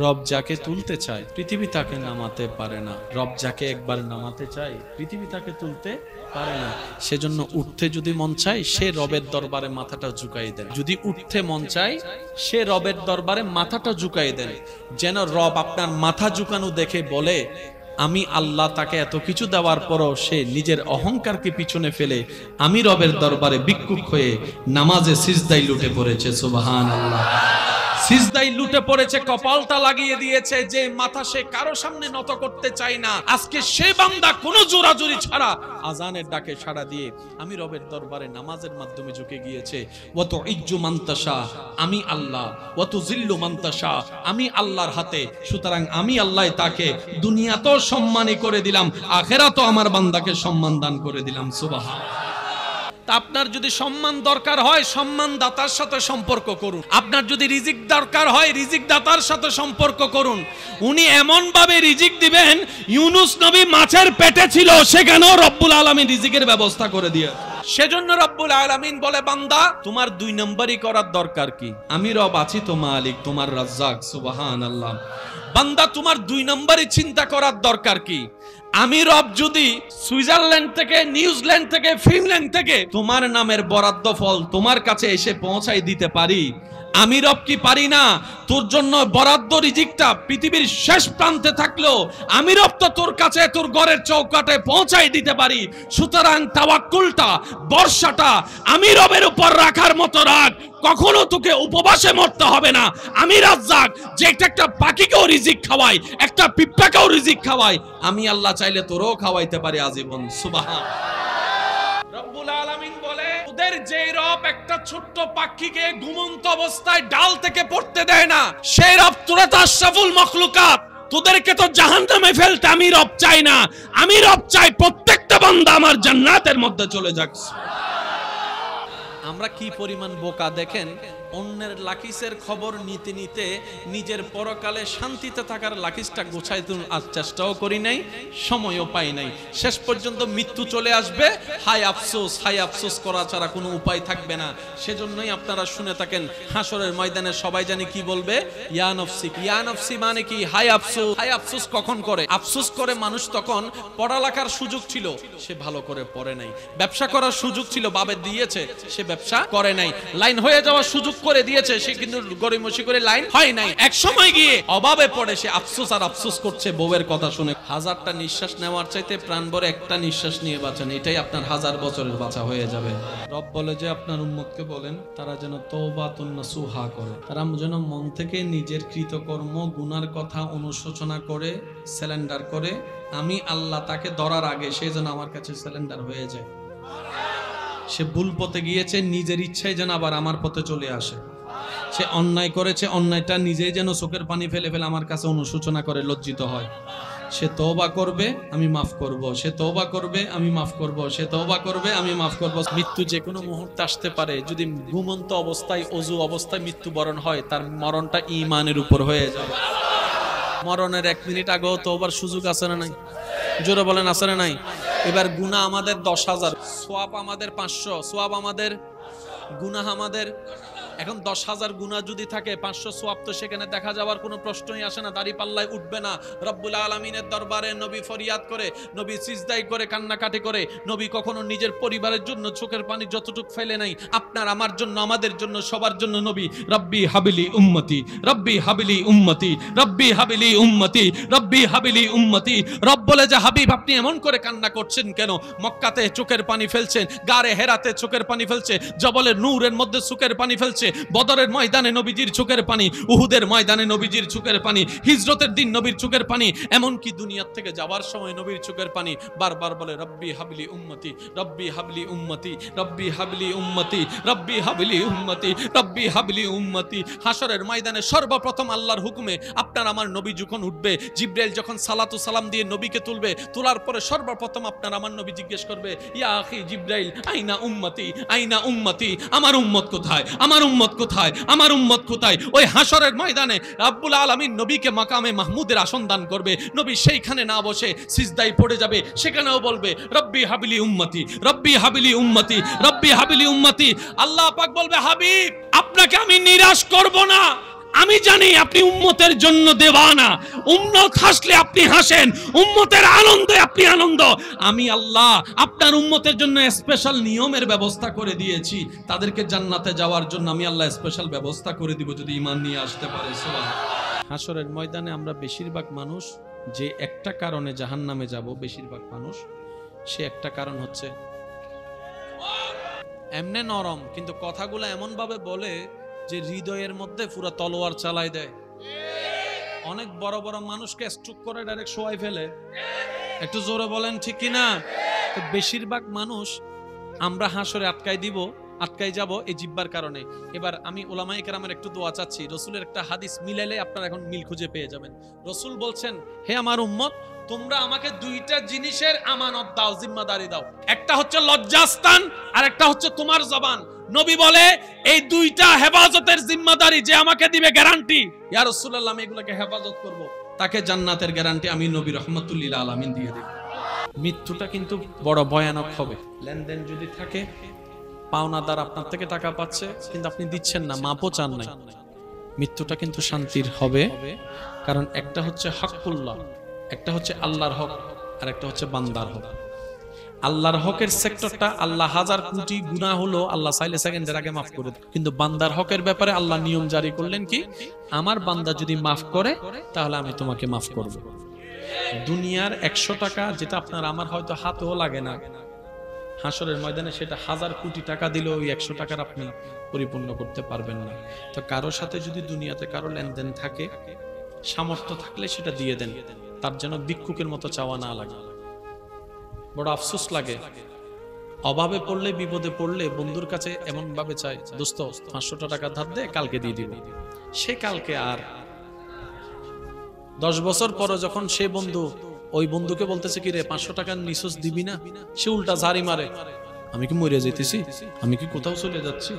রব যাকে তুলতে চায় পৃথিবী তাকে নামাতে পারে না। রব যাকে একবার নামাতে চায় পৃথিবী তাকে তুলতে পারে না। সেজন্য উঠতে যদি মন চায় সে রবের দরবারে মাথাটা ঝুঁকাই দেন। যদি উঠতে মন চায় সে রবের দরবারে মাথাটা ঝুঁকাই দেন, যেন রব আপনার মাথা ঝুঁকানো দেখে বলে আমি আল্লাহ। তাকে এত কিছু দেওয়ার পরও সে নিজের অহংকারকে পিছনে ফেলে আমি রবের দরবারে ভিক্ষুক হয়ে নামাজে সিজদায় লুটে পড়েছে। সুবহানাল্লাহ। সিজদায় লুটে পড়েছে, কপালটা লাগিয়ে দিয়েছে যে মাথা সে কারো সামনে নত করতে চায় না। আজকে সে বান্দা কোনো জোরাজুরি ছাড়া আজানের ডাকে সাড়া দিয়ে আমি রবের দরবারে নামাজের মাধ্যমে ঝুঁকে গিয়েছে। ওয়াতু ইজ্জু মান তাশা, আমি আল্লাহ, ওয়াতু জিল্লু মান তাশা, আমি আল্লাহর হাতে। সুতরাং আমি আল্লাহ তাকে দুনিয়াতেও সম্মানী করে দিলাম, আখিরাতেও আমার বান্দাকে সম্মান দান করে দিলাম। সুবহানাল্লাহ। আপনার যদি সম্মান দরকার হয় সম্মান দাতার সাথে সম্পর্ক করুন। আপনার যদি রিজিক দরকার হয় রিজিক দাতার সাথে সম্পর্ক করুন। উনি এমন ভাবে রিজিক দিবেন, ইউনুস নবী মাছের পেটে ছিল সেখানেও রব্বুল আলামিন রিজিকের ব্যবস্থা করে দিয়ে। সেজন্য রব্বুল আলামিন বলে বান্দা তোমার 2 নম্বরই করার দরকার কি? আমি রব আছি তো মালিক, তোমার রাজ্জাক। সুবহানাল্লাহ। বান্দা তোমার 2 নম্বরই চিন্তা করার দরকার কি? আমি রব যদি সুইজারল্যান্ড থেকে, নিউজিল্যান্ড থেকে, ফিনল্যান্ড থেকে তোমার নামের বরাদ্দ ফল তোমার কাছে এসে পৌঁছাই দিতে পারি, আমি রব কি পারি না তোর জন্য বরাদ্দ রিজিকটা পৃথিবীর শেষ প্রান্তে থাকলেও আমি রব তো তোর কাছে তোর ঘরের চৌকাঠে পৌঁছাই দিতে পারি। সুতরাং তাওয়াক্কুলটা, ভরসাটা আমি রবের উপর রাখার মতো রাখ। কখনো তোকে উপবাসে মরতে হবে না। আমি রাজ্জাক, যে একটা পাখিকেও রিজিক খাওয়াই, একটা পিঁপড়াকেও রিজিক খাওয়াই, আমি আল্লাহ চাইলে তোরও খাওয়াইতে পারি আজীবন। সুবহানাল্লাহ। রব্বুল আলামিন বলে ওদের যে রব একটা ছোট্ট পাখিকে ঘুমন্ত অবস্থায় ডাল থেকে পড়তে দেয় না, সেই রব তোরা তো আশরাফুল মাখলুকাত, তোদেরকে তো জাহান্নামে ফেলতে আমি রব চাই না। আমি রব চাই প্রত্যেকটা বান্দা আমার জান্নাতের মধ্যে চলে যাক। আমরা কি পরিমাণ বোকা দেখেন, অন্যের লাকিসের খবর নিতে নিতে নিজের পরকালে শান্তিতে থাকার লাকিসটা গোছাইতে চেষ্টাও করি নাই, সময়ও পাই নাই। শেষ পর্যন্ত মৃত্যু চলে আসবে, হায় আফসোস করা ছাড়া কোনো উপায় থাকবে না। সেজন্যই আপনারা শুনে থাকেন হাসরের ময়দানে সবাই জানি কি বলবে, ইয়া নফসি। ইয়া নফসি মানে কি? হায় আফসোস। হায় আফসোস কখন করে? আফসোস করে মানুষ তখন পড়ালেখার সুযোগ ছিল সে ভালো করে পড়ে নাই, ব্যবসা করার সুযোগ ছিল বাবার দিয়েছে সে ব্যবসা করে নাই, লাইন হয়ে যাওয়ার সুযোগ করে দিয়েছে সে কিন্তু গরিমসি করে লাইন হয় নাই। এক সময় গিয়ে অভাবে পড়ে সে আফসোস আর আফসোস করছে বউয়ের কথা শুনে। 1000টা নিঃশ্বাস নেওয়ার চাইতে প্রাণ ভরে একটা নিঃশ্বাস নিয়ে বাঁচেন, এটাই আপনার 1000 বছরের বাঁচা হয়ে যাবে। রব বলে যে আপনার উম্মতকে বলেন তারা যেন তওবাতুন নাসুহা করে, তারা যেন মন থেকে নিজের কৃতকর্ম গুনার কথা অনুশোচনা করে স্যালেন্ডার করে। আমি আল্লাহ তাকে ধরার আগে সে যেন আমার কাছে স্যালেন্ডার হয়ে যায়। সে ভুল পথে গিয়েছে, নিজের ইচ্ছায় যেন আবার আমার পথে চলে আসে। সে অন্যায় করেছে, অন্যায়টা নিজেই যেন চোখের পানি ফেলে ফেলে আমার কাছে অনুশোচনা করে লজ্জিত হয়। সে তওবা করবে, আমি মাফ করব। সে তওবা করবে, আমি মাফ করব। সে তওবা করবে, আমি মাফ করব। মৃত্যু যে কোনো মুহূর্তে আসতে পারে। যদি ঘুমন্ত অবস্থায়, অজু অবস্থায় মৃত্যুবরণ হয়, তার মরণটা ঈমানের উপর হয়ে যাবে। মরণের 1 মিনিট আগেও তওবার সুযোগ আছে না নাই? জোরে বলেন আছে না নাই? এবার গুনাহ আমাদের 10,000, সওয়াব আমাদের 500, সওয়াব আমাদের, গুনাহ আমাদের। এখন 10,000 গুনাহ যদি থাকে 500 সওয়াব তো সেখানে দেখা যাওয়ার কোনো প্রশ্নই আসে না, দাড়ি পাল্লায় উঠবে না। রব্বুল আলামিনের দরবারে নবী ফরিয়াদ করে, নবী সিজদায় করে, কান্নাকাটি করে। নবী কখনো নিজের পরিবারের জন্য চোখের পানি যতটুকু ফেলে নাই, আপনার আমার জন্য, আমাদের জন্য, সবার জন্য নবী রব্বি হাবিলি উম্মতি, রব্বি হাবিলি উম্মতি, রব্বি হাবিলি উম্মতি, রব্বি হাবিলি উম্মতি। রব বলে যে হাবিব আপনি এমন করে কান্না করছেন কেন? মক্কাতে চোখের পানি ফেলছেন, গারে হেরাতে চোখের পানি ফেলছে, জবলের নূরের মধ্যে চোখের পানি ফেলছে, বদরের ময়দানে নবীজির চোখের পানি, উহুদের ময়দানে নবীজির চোখের পানি, হিজরতের দিন নবীর চোখের পানি, এমনকি দুনিয়ার থেকে যাওয়ার সময় নবীর চোখের পানি। বারবার বলে রব্বি হাবলি উম্মতি, রব্বি হাবলি উম্মতি, রব্বি হাবলি উম্মতি, রব্বি হাবলি উম্মতি, রব্বি হাবলি উম্মতি। হাসরের ময়দানে সর্বপ্রথম আল্লাহর হুকুমে আপনার আমার নবী যখন উঠবে, জিবরাইল যখন সালাতু সালাম দিয়ে নবীকে তুলবে, তোলার পরে সর্বপ্রথম আপনার আমার নবী জিজ্ঞেস করবে, ইয়া আখি জিবরাইল আইনা উম্মতি, আইনা উম্মতি, আমার উম্মত কোথায়, আমার উম্মত কোথায়, আমার উম্মত কোথায়? ওই হাসরের ময়দানে রব্বুল আলামিন নবীকে মাকামে মাহমুদের আসন দান করবে। নবী সেইখানে না বসে সিজদায় পড়ে যাবে, সেখানেও বলবে রব্বি হাবিলি উম্মতি, রব্বি হাবিলি উম্মতি, রব্বি হাবিলি উম্মতি। আল্লাহ পাক বলবে হাবিব আপনাকে আমি নিরাশ করব না, আমি জানি আপনি উম্মতের জন্য দেওয়ানা, উম্মত হাসলে আপনি হাসেন, উম্মতের আনন্দে আপনি আনন্দ। আমি আল্লাহ আপনার উম্মতের জন্য স্পেশাল নিয়মের ব্যবস্থা করে দিয়েছি, তাদেরকে জান্নাতে যাওয়ার জন্য আমি আল্লাহ স্পেশাল ব্যবস্থা করে দিব যদি ঈমান নিয়ে আসতে পারে। সুবহানাল্লাহ। হাসরের ময়দানে আমরা বেশিরভাগ মানুষ যে একটা কারণে জাহান্নামে যাব, বেশিরভাগ মানুষ সে একটা কারণ হচ্ছে এমনে নরম, কিন্তু কথাগুলো এমন ভাবে বলে যে হৃদয়ের মধ্যে পুরো তলোয়ার চালাই দেয়। অনেক বড় বড় মানুষকে স্ট্রোক করে ডাইরেক্ট শোয়াই ফেলে। একটু জোরে বলেন ঠিক কিনা? তো বেশিরভাগ মানুষ আমরা হাসরে আটকাই যাব এই জিব্বার কারণে। এবার আমি উলামায়ে কেরামের একটু দোয়া চাচ্ছি, রসুলের একটা হাদিস মিলাইলে আপনারা এখন মিল খুঁজে পেয়ে যাবেন। রসুল বলছেন, হে আমার উম্মত, তোমরা আমাকে দুইটা জিনিসের আমানত দাও, জিম্মাদারি দাও। একটা হচ্ছে লজ্জাস্থান আর একটা হচ্ছে তোমার জবান। নবী বলে এই দুইটা হেফাজতের জিম্মাদারি যে আমাকে দিবে, গ্যারান্টি, ইয়া রাসূলুল্লাহ আমি এগুলোকে হেফাজত করব, তাকে জান্নাতের গ্যারান্টি আমি নবী রাহমাতুল লিল আলামিন দিয়ে দেব। মৃত্যুটা কিন্তু বড় ভয়ানক হবে। লেনদেন যদি থাকে, পাওনাদার আপনার থেকে টাকা পাচ্ছে কিন্তু আপনি দিচ্ছেন না, মাপও চান নাই, মৃত্যুটা কিন্তু শান্তির হবে। কারণ একটা হচ্ছে হকুল্লাহ, একটা হচ্ছে আল্লাহর হক, আর একটা হচ্ছে বান্দার হক। আল্লাহর হকের সেক্টরটা আল্লাহ হাজার কোটি গুনাহ হলো আল্লাহ চাইলে সেকেন্ডের আগে মাফ করে দেন। কিন্তু বান্দার হকের ব্যাপারে আল্লাহ নিয়ম জারি করলেন কি, আমার বান্দা যদি মাফ করে তাহলে আমি তোমাকে মাফ করব। দুনিয়ার 100 টাকা যেটা আপনার আমার হয়তো হাতেও লাগে না, হাসরের ময়দানে সেটা হাজার কোটি টাকা দিলেও ওই 100 টাকার আপনি পরিপূর্ণ করতে পারবেন না। তো কারোর সাথে যদি দুনিয়াতে কারো লেনদেন থাকে, সামর্থ্য থাকলে সেটা দিয়ে দেন, তার যেন ভিক্ষুকের মতো চাওয়া না লাগে। বড় আফসোস লাগে, অভাবে পড়লে, বিপদে পড়লে বন্ধুর কাছে এমন ভাবে চাই, দোস্ত 500 টাকা ধার দে, কালকে দিয়ে দিব। সে কালকে আর 10 বছর পরে যখন সে বন্ধু ওই বন্ধুকে বলতেছে কি রে 500 টাকার নিঃশ্বাস দিবি না, সে উল্টা ঝাড়ি মারে, আমি কি মরে যেতেছি, আমি কি কোথাও চলে যাচ্ছি,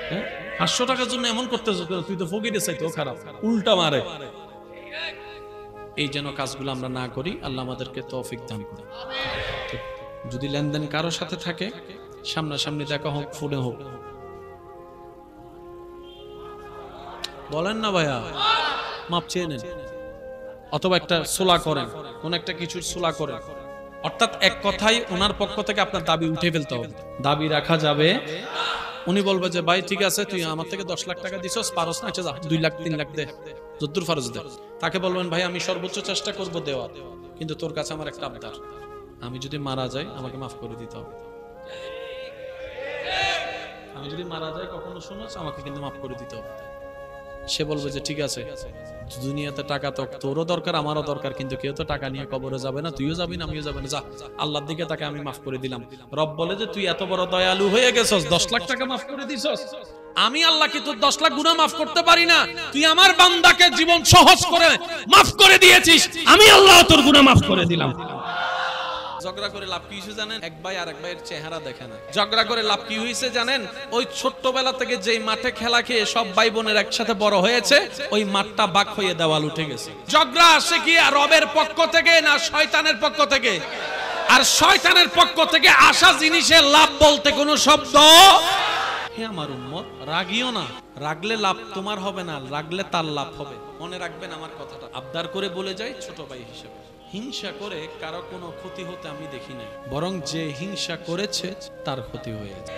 হ্যাঁ 500 টাকার জন্য এমন করতেছ, তুই তো ফকিরে চাইতেও খারাপ, উল্টা মারে। এই যেন কাজগুলো আমরা না করি, আল্লাহ আমাদেরকে তৌফিক দান করুন। যদি লেনদেন কারোর সাথে থাকে, সামনাসামনি দেখা হোক, ফোনে হোক, বলেন না ভাইয়া মাপ চেয়ে নেন, অথবা একটা সোলা করেন, কোন একটা কিছুর সোলা করেন, অর্থাৎ এক কথাই ওনার পক্ষ থেকে আপনার দাবি উঠে ফেলতে হবে, দাবি রাখা যাবে। উনি বলবে যে ভাই ঠিক আছে, তুই আমার থেকে 10 লাখ টাকা দিছস, পারস না, আচ্ছা যা 2 লাখ 3 লাখ দে, যদ্দুর ফরজ দে। তাকে বলবেন ভাই আমি সর্বোচ্চ চেষ্টা করব দেওয়া, কিন্তু তোর কাছে আমার একটা আবদার, আমি যদি মারা যাই আমাকে মাফ করে দিতে হবে। আমি যদি মারা যাই কখনো শুনোস, আমাকে কিন্তু মাফ করে দিতে হবে। সে বলবে যে ঠিক আছে, দুনিয়াতে টাকা তো তোরও দরকার, আমারও দরকার, কিন্তু কেউ তো টাকা নিয়ে কবরে যাবে না, তুইও যাবি না, আমিও যাবে না, যা আল্লাহর দিকে তাকে আমি মাফ করে দিলাম। রব বলে যে তুই এত বড় দয়ালু হয়ে গেছস, 10 লাখ টাকা মাফ করে দিছস, আমি আল্লাহ কি তোর 10 লাখ গুনাহ মাফ করতে পারি না? তুই আমার বান্দাকে জীবন সহজ করে মাফ করে দিয়েছিস, আমি আল্লাহ তোর গুনাহ মাফ করে দিলাম। ঝগড়া করে লাভ কি হয়েছে জানেন? এক ভাই আরেক ভাইয়ের চেহারা দেখে না। ঝগড়া করে লাভ কি হয়েছে জানেন? ওই ছোট্টবেলা থেকে যেই মাঠে খেলা খেয়ে সব ভাই বোনের একসাথে বড় হয়েছে, ওই মাঠটা বাক হয়ে দেওয়াল উঠে গেছে। ঝগড়া আসে কি রবের পক্ষ থেকে না শয়তানের পক্ষ থেকে? আর শয়তানের পক্ষ থেকে আসা জিনিসের লাভ বলতে কোনো শব্দ। হে আমার উম্মত, রাগিও না, রাগলে লাভ তোমার হবে না, রাগলে তার লাভ হবে। মনে রাখবেন আমার কথাটা, আবদার করে বলে যাই ছোট ভাই হিসেবে, হিংসা করে কারো কোনো ক্ষতি হতে আমি দেখি নাই, বরং যে হিংসা করেছে তার ক্ষতি হয়েছে।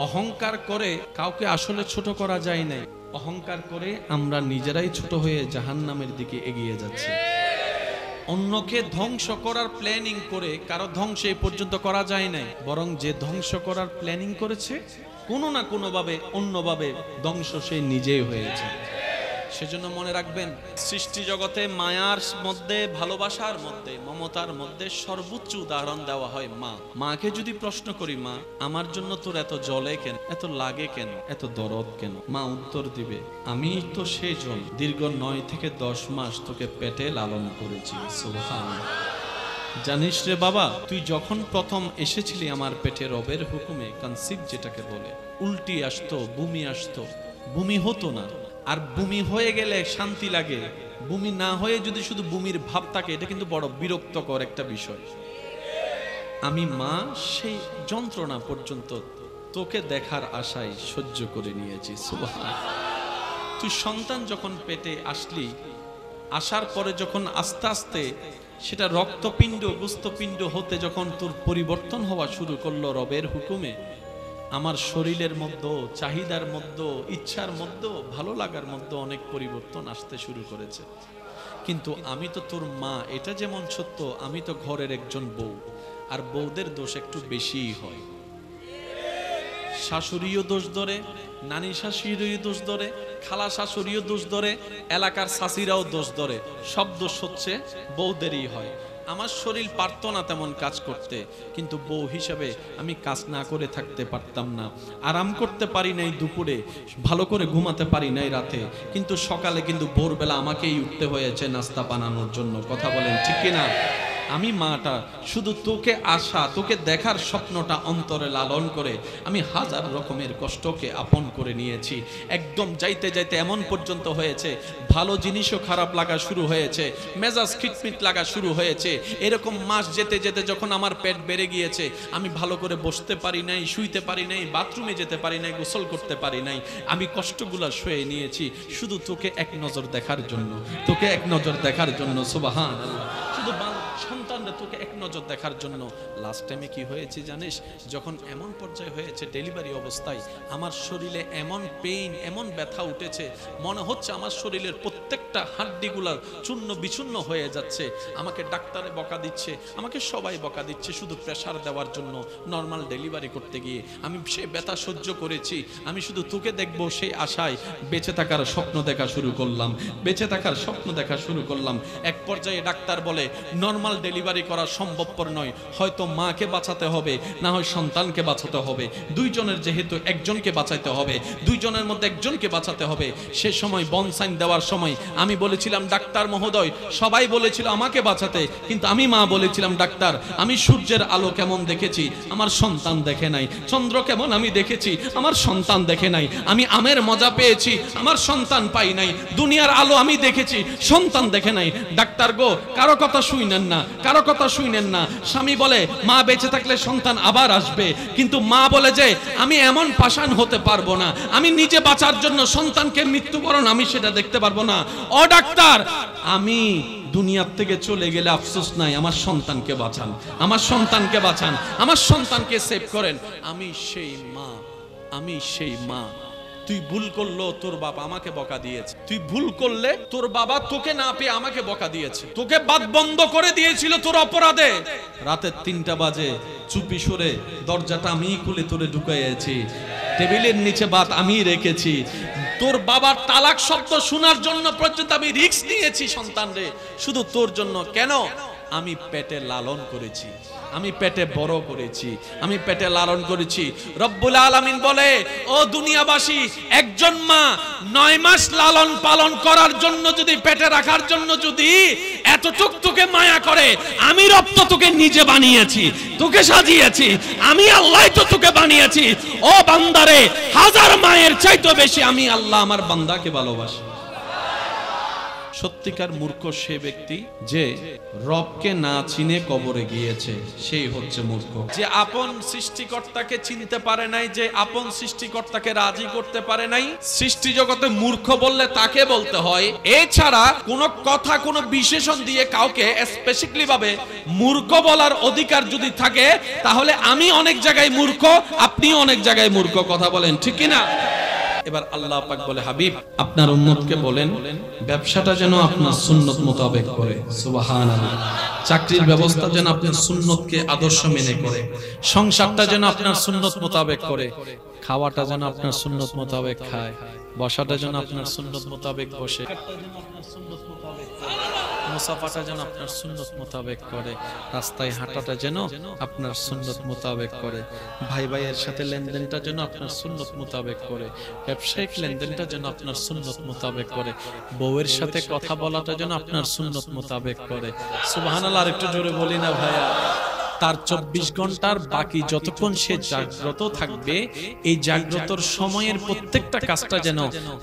অহংকার করে কাউকে আসলে ছোট করা যায় নাই, অহংকার করে আমরা নিজেরাই ছোট হয়ে জাহান্নামের দিকে এগিয়ে যাচ্ছি। অন্যকে ধ্বংস করার প্ল্যানিং করে কারো ধ্বংস এই পর্যন্ত করা যায় নাই, বরং যে ধ্বংস করার প্ল্যানিং করেছে কোনো না কোনো ভাবে অন্যভাবে ধ্বংস সে নিজেই হয়েছে। সেজন্য মনে রাখবেন, সৃষ্টি জগতে মায়ার মধ্যে, ভালোবাসার মধ্যে, মমতার মধ্যে সর্বোচ্চ উদাহরণ দেওয়া হয় মা। মাকে যদি প্রশ্ন করি, মা আমার জন্য তোর এত জ্বলে কেন, এত লাগে কেন, এত দরদ কেন, মা উত্তর দিবে, আমি তো সেই জন দীর্ঘ 9 থেকে 10 মাস তোকে পেটে লালন করেছি। সুবহানাল্লাহ। জানিস রে বাবা, তুই যখন প্রথম এসেছিলি আমার পেটে রবের হুকুমে, কনসিভ যেটাকে বলে, উল্টি আসতো, বমি আসতো, বমি হতো না। আর বমি হয়ে গেলে শান্তি লাগে, বমি না হয়ে যদি শুধু বমির ভাব থাকে, এটা কিন্তু বড় বিরক্তকর একটা বিষয়। আমি মা সেই যন্ত্রণা পর্যন্ত তোকে দেখার আশায় সহ্য করে নিয়েছি। সুবহানাল্লাহ। তুই সন্তান যখন পেটে আসলি, আসার পরে যখন আস্তে আস্তে সেটা রক্তপিণ্ড গোস্তপিণ্ড হতে যখন তোর পরিবর্তন হওয়া শুরু করলো রবের হুকুমে, আমার শরীরের মধ্যে, চাহিদার মধ্যে, ইচ্ছার মধ্যে, ভালো লাগার মধ্যে অনেক পরিবর্তন আসতে শুরু করেছে। কিন্তু আমি তো তোর মা, এটা যেমন সত্য, আমি তো ঘরের একজন বউ, আর বউদের দোষ একটু বেশিই হয়। শাশুড়িও দোষ ধরে, নানি শাশুড়িও দোষ ধরে, খালা শাশুড়িও দোষ ধরে, এলাকার শাশুড়িরাও দোষ ধরে, সব দোষ হচ্ছে বউদেরই হয়। আমার শরীর পারতো না তেমন কাজ করতে, কিন্তু বউ হিসাবে আমি কাজ না করে থাকতে পারতাম না। আরাম করতে পারি নাই দুপুরে, ভালো করে ঘুমাতে পারি নাই রাতে, কিন্তু সকালে কিন্তু ভোরবেলা আমাকেই উঠতে হয়েছে নাস্তা বানানোর জন্য। কথা বলেন ঠিক কিনা? আমি মাটা শুধু তোকে আশা, তোকে দেখার স্বপ্নটা অন্তরে লালন করে আমি হাজার রকমের কষ্টকে আপন করে নিয়েছি। একদম যাইতে যাইতে এমন পর্যন্ত হয়েছে, ভালো জিনিসও খারাপ লাগা শুরু হয়েছে, মেজাজ খিটমিট লাগা শুরু হয়েছে। এরকম মাস যেতে যেতে যখন আমার পেট বেড়ে গিয়েছে, আমি ভালো করে বসতে পারি নাই, শুইতে পারি নাই, বাথরুমে যেতে পারি নাই, গোসল করতে পারি নাই। আমি কষ্টগুলা সয়ে নিয়েছি শুধু তোকে এক নজর দেখার জন্য, তোকে এক নজর দেখার জন্য। সুবহানাল্লাহ। শুধু সন্তানরা তোকে এক নজর দেখার জন্য। লাস্ট টাইমে কি হয়েছে জানিস? যখন এমন পর্যায়ে হয়েছে ডেলিভারি অবস্থায়, আমার শরীরে এমন পেইন, এমন ব্যথা উঠেছে, মনে হচ্ছে আমার শরীরের প্রত্যেকটা হাড্ডিগুলা চূর্ণ বিচূর্ণ হয়ে যাচ্ছে। আমাকে ডাক্তারে বকা দিচ্ছে, আমাকে সবাই বকা দিচ্ছে শুধু প্রেসার দেওয়ার জন্য নর্মাল ডেলিভারি করতে গিয়ে। আমি সেই ব্যথা সহ্য করেছি, আমি শুধু তোকে দেখবো সেই আশায় বেঁচে থাকার স্বপ্ন দেখা শুরু করলাম, বেঁচে থাকার স্বপ্ন দেখা শুরু করলাম। এক পর্যায়ে ডাক্তার বলে নর্মাল ডেলিভারি করা সম্ভবপর নয়, হয়তো মাকে বাঁচাতে হবে, না হয় সন্তানকে বাঁচাতে হবে। দুইজনের যেহেতু একজনকে বাঁচাইতে হবে, দুইজনের মধ্যে একজনকে বাঁচাতে হবে। সে সময় বন সাইন দেওয়ার সময় আমি বলেছিলাম, ডাক্তার মহোদয়, সবাই বলেছিল আমাকে বাঁচাতে, কিন্তু আমি মা বলেছিলাম, ডাক্তার আমি সূর্যের আলো কেমন দেখেছি, আমার সন্তান দেখে নাই। চন্দ্র কেমন আমি দেখেছি, আমার সন্তান দেখে নাই। আমি আমের মজা পেয়েছি, আমার সন্তান পাই নাই। দুনিয়ার আলো আমি দেখেছি, সন্তান দেখে নাই। ডাক্তার গো, কারো কথা শুনেন না, কারো কথা শুনেন না। স্বামী বলে মা বেঁচে থাকলে সন্তান আবার আসবে, কিন্তু মা বলে যে আমি এমন পাষাণ হতে পারবো না, আমি নিজে বাঁচার জন্য সন্তানকে মৃত্যুবরণ আমি সেটা দেখতে পারবো না। ও ডাক্তার, আমি দুনিয়ার থেকে চলে গেলে আফসোস নাই, আমার সন্তানকে বাঁচান, আমার সন্তানকে বাঁচান, আমার সন্তানকে সেভ করেন। আমি সেই মা, আমি সেই মা। তুই ভুল করলো, তোর বাবা আমাকে বকা দিয়েছে। তুই ভুল করলে তোর বাবা তোকে না পেয়ে আমাকে বকা দিয়েছে, তোকে বাত বন্ধ করে দিয়েছিল তোর অপরাধে। রাতের 3টা বাজে চুপি সরে দরজাটা আমি খুলে তোরে ঢুকাইয়েছি, টেবিলের নিচে ভাত আমি রেখেছি। তোর বাবার তালাক শব্দ শোনার জন্য পর্যন্ত আমি রিস্ক নিয়েছি সন্তান রে, শুধু তোর জন্য। কেন? আমি পেটে লালন করেছি, আমি পেটে বড় করেছি, আমি পেটে লালন করেছি। রব্বুল আলামিন বলে, ও দুনিয়াবাসী, একজন মা 9 মাস লালন পালন করার জন্য, যদি পেটে রাখার জন্য যদি এতটুক তোকে মায়া করে, আমি রব তো তোকে নিজে বানিয়েছি, তোকে সাজিয়েছি, আমি আল্লাহ তো তোকে বানিয়েছি। ও বান্দারে, 1000 মায়ের চাইতে বেশি আমি আল্লাহ আমার বান্দাকে ভালোবাসি। সত্যিকার মূর্খ সে ব্যক্তি যে রবকে না চিনে কবরে গিয়েছে, সেই হচ্ছে মূর্খ। যে আপন সৃষ্টিকর্তাকে চিনতে পারে নাই, যে আপন সৃষ্টিকর্তাকে রাজি করতে পারে নাই, সৃষ্টি জগতে মূর্খ বললে তাকে বলতে হয়। এছাড়া কোনো কথা, কোনো বিশেষণ দিয়ে কাউকে স্পেসিফিকলি ভাবে মূর্খ বলার অধিকার যদি থাকে, তাহলে আমি অনেক জায়গায় মূর্খ, আপনিও অনেক জায়গায় মূর্খ। কথা বলেন ঠিক কিনা? এবার আল্লাহ পাক বলে, হাবিব আপনার উম্মতকে বলেন ব্যবসাটা যেন আপনার সুন্নত মোতাবেক করে। সুবহানাল্লাহ। চাকরির ব্যবস্থা যেন আপনার সুন্নতকে আদর্শ মেনে করে, সংসারটা যেন আপনার সুন্নত মোতাবেক করে, খাওয়াটা যেন আপনার সুন্নত মোতাবেক খায়, বসাটা যেন আপনার সুন্নত মোতাবেক বসে, মুসাফাটা যেন আপনার সুন্নত মোতাবেক করে, রাস্তায় হাঁটাটা যেন আপনার সুন্নত মোতাবেক করে, ভাই ভাইয়ের সাথে লেনদেনটা যেন আপনার সুন্নত মোতাবেক করে, ব্যবসায়িক লেনদেনটা যেন আপনার সুন্নত মোতাবেক করে, বউয়ের সাথে কথা বলাটা যেন আপনার সুন্নত মোতাবেক করে। সুবহানাল্লাহ। আর একটু জোরে বলি না ভাইয়া? তার 24 ঘন্টার বাকি যতক্ষণ সে জাগ্রত থাকবে, এই জাগ্রতর সময়ের প্রত্যেকটা কাজটা যেন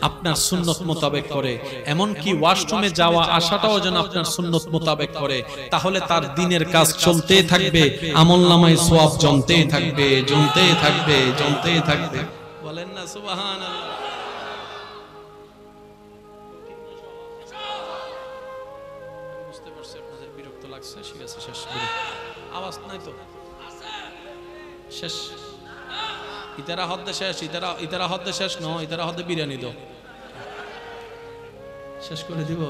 আপনার সুন্নত মোতাবেক করে, এমনকি ওয়াশরুমে যাওয়া আসাটাও যেন আপনার সুন্নত মোতাবেক করে। তাহলে তার দিনের কাজ চলতেই থাকবে, আমলনামায় সওয়াব জমতেই থাকবে, জমতেই থাকবে, জমতেই থাকবে। বলেন না সুবহানাল্লাহ। বুঝতে পারছি আপনাদের বিরক্ত লাগছে, ঠিক আছে শেষ করি। আওয়াজ নাই তো, শেষ। ইতারা হদ্দে শেষ, ইতারা হদ্দে শেষ নয়, ইতারা হদ্দে বিরিয়ানি দাও, শেষ করে দিব।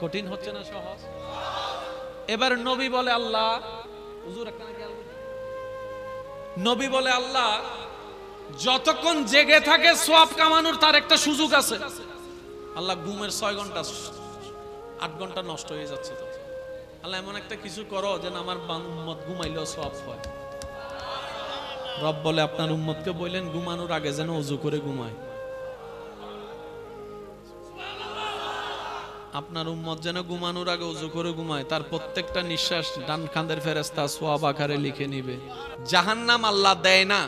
কঠিন হচ্ছে না, সহজ। এবার নবী বলে আল্লাহ, হুজুর একটা নবী বলে আল্লাহ যতক্ষণ জেগে থাকে সওয়াব কামানোর তার একটা সুযোগ আছে। আল্লাহ ঘুমের 6 ঘন্টা 8 ঘন্টা নষ্ট হয়ে যাচ্ছে, তো আল্লাহ এমন একটা কিছু করো যেন আমার উম্মত ঘুমাইলেও সওয়াব হয়। রব বলে আপনার উম্মতকে বললেন ঘুমানোর আগে যেন ওযু করে ঘুমায়। আপনার উম্মত যেন ঘুমানোর আগে ওযু করে ঘুমায়, তার প্রত্যেকটা নিঃশ্বাস ডান কাঁধের ফেরেশতা সওয়াব আকারে লিখে নিবে। জাহান্নাম আল্লাহ দেয় না,